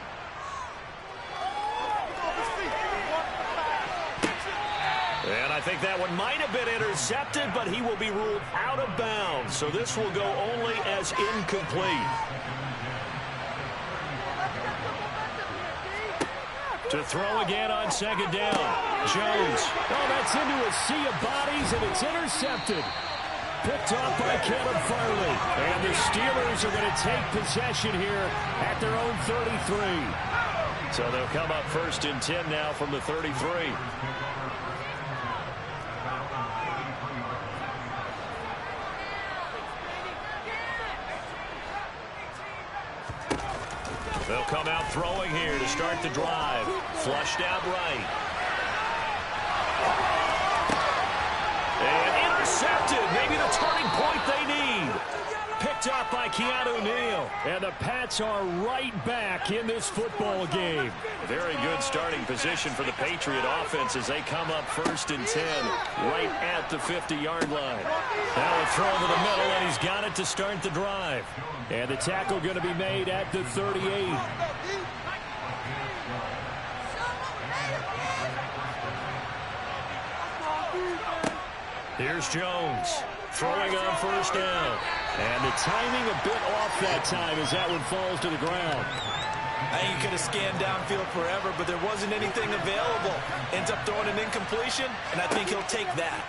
And I think that one might have been intercepted, but he will be ruled out of bounds. So this will go only as incomplete. To throw again on 2nd down. Jones. Oh, that's into a sea of bodies, and it's intercepted. Picked off by Caleb Farley. And the Steelers are going to take possession here at their own 33. So they'll come up 1st and 10 now from the 33. They'll come out throwing here to start the drive. Flushed out right. And intercepted. Maybe the turning point they need. Picked up by Keanu Neal. And the Pats are right back in this football game. Very good starting position for the Patriot offense as they come up 1st and 10 right at the 50-yard line. Now a throw to the middle, and he's got it to start the drive. And the tackle going to be made at the 38. Here's Jones throwing on 1st down. And the timing a bit off that time as that one falls to the ground. I think he could have scanned downfield forever, but there wasn't anything available. Ends up throwing an incompletion, and I think he'll take that.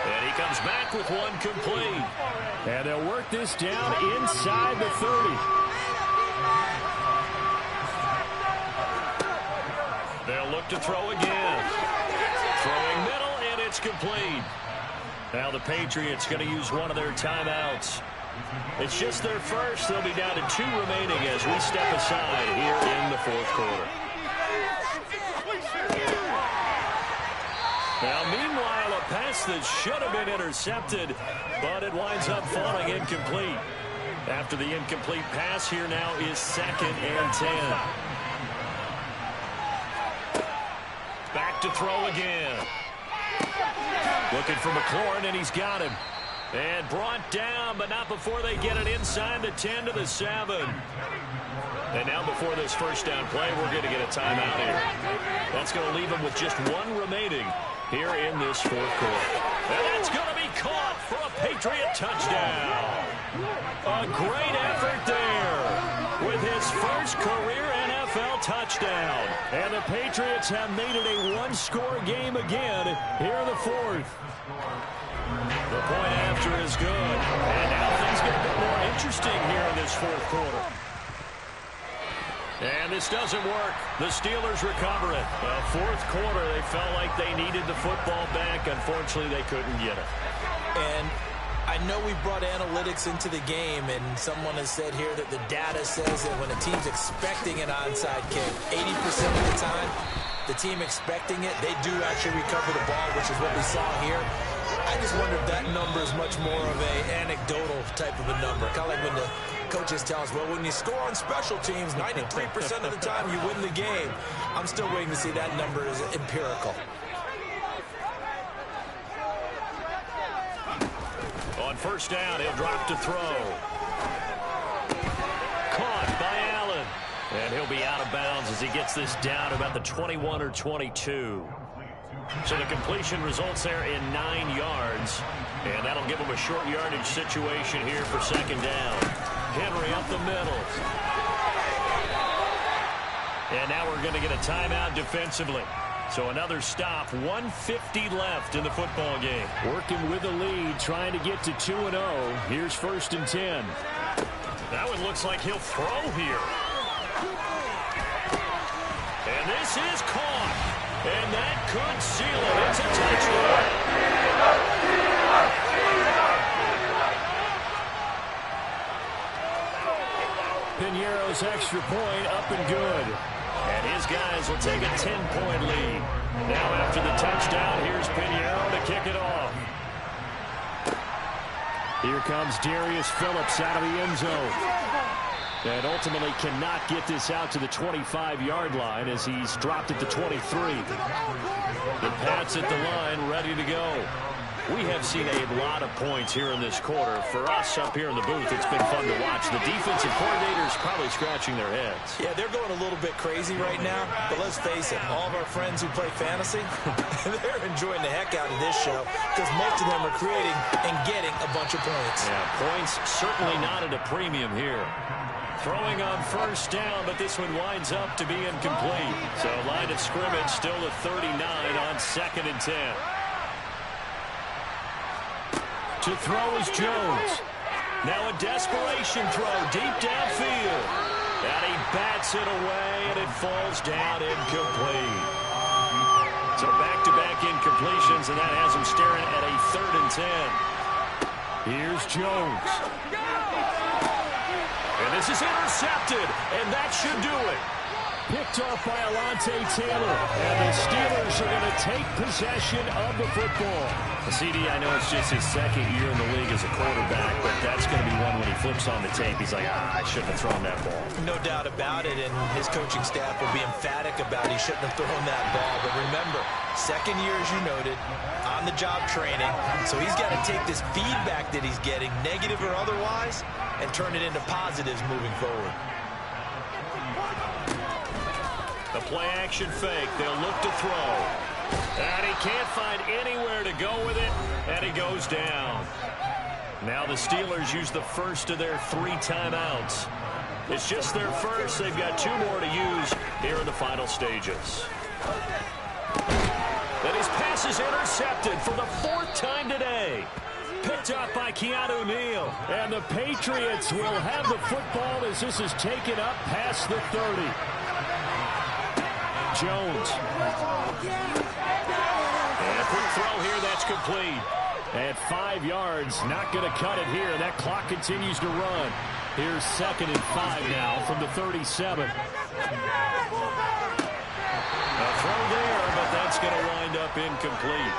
And he comes back with one complete. And they'll work this down inside the 30. They'll look to throw again. Throwing middle, and it's complete. Now the Patriots going to use one of their timeouts. It's just their first. They'll be down to 2 remaining as we step aside here in the 4th quarter. Now, meanwhile, a pass that should have been intercepted, but it winds up falling incomplete. After the incomplete pass, here now is 2nd and 10. Back to throw again. Looking for McLaurin, and he's got him. And brought down, but not before they get it inside the 10 to the 7. And now before this 1st down play, we're going to get a timeout here. That's going to leave them with just 1 remaining here in this 4th quarter. And that's going to be caught for a Patriot touchdown. A great effort there with his first career NFL touchdown. And the Patriots have made it a 1-score game again here in the 4th. The point after is good. And now things get a bit more interesting here in this 4th quarter. And this doesn't work. The Steelers recover it. 4th quarter, they felt like they needed the football back. Unfortunately, they couldn't get it. And I know we brought analytics into the game, and someone has said here that the data says that when a team's expecting an onside kick, 80% of the time, the team expecting it, they do actually recover the ball, which is what we saw here. I just wonder if that number is much more of an anecdotal type of a number. Kind of like when the coaches tell us, well, when you score on special teams, 93% of the time you win the game. I'm still waiting to see that number is empirical. On 1st down, he'll drop to throw. Caught by Allen. And he'll be out of bounds as he gets this down about the 21 or 22. So the completion results there in 9 yards. And that'll give him a short yardage situation here for 2nd down. Henry up the middle. And now we're going to get a timeout defensively. So another stop, 1:50 left in the football game. Working with the lead, trying to get to 2-0. Here's 1st and 10. That one looks like he'll throw here. And this is caught. And that could seal it. It's a touchdown. Piñeiro's extra point up and good. And his guys will take a 10-point lead. Now after the touchdown, here's Piñeiro to kick it off. Here comes Darius Phillips out of the end zone. And ultimately cannot get this out to the 25-yard line as he's dropped at the 23. The Pats at the line ready to go. We have seen a lot of points here in this quarter. For us up here in the booth, it's been fun to watch. The defensive coordinators probably scratching their heads. Yeah, they're going a little bit crazy right now, but let's face it, all of our friends who play fantasy, they're enjoying the heck out of this show because most of them are creating and getting a bunch of points. Yeah, points certainly not at a premium here. Throwing on first down, but this one winds up to be incomplete. So line of scrimmage still at 39 on 2nd and 10. To throw is Jones. Now a desperation throw deep downfield. And he bats it away, and it falls down incomplete. So back-to-back incompletions, and that has him staring at a 3rd and 10. Here's Jones. And this is intercepted, and that should do it. Picked off by Alontae Taylor, and the Steelers are going to take possession of the football. CD, I know it's just his 2nd year in the league as a quarterback, but that's going to be one when he flips on the tape. He's like, I shouldn't have thrown that ball. No doubt about it, and his coaching staff will be emphatic about he shouldn't have thrown that ball. But remember, 2nd year, as you noted, on-the-job training, so he's got to take this feedback that he's getting, negative or otherwise, and turn it into positives moving forward. The play-action fake. They'll look to throw. And he can't find anywhere to go with it, and he goes down. Now the Steelers use the first of their 3 timeouts. It's just their first. They've got 2 more to use here in the final stages. And his pass is intercepted for the 4th time today. Picked up by Keanu Neal. And the Patriots will have the football as this is taken up past the 30. Jones. And a quick throw here, that's complete. At 5 yards, not going to cut it here. That clock continues to run. Here's 2nd and 5 now from the 37. A throw there, but that's going to wind up incomplete.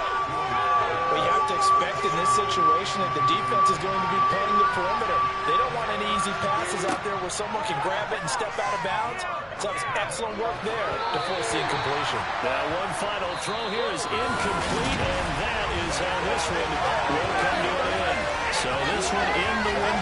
But you have to expect in this situation that the defense is going to be playing the perimeter. They don't want any easy passes out there where someone can grab it and step out of bounds. So it's excellent work there to force the incompletion. Now one final throw here is incomplete, and that is how this one will come to an end. So this one in the win.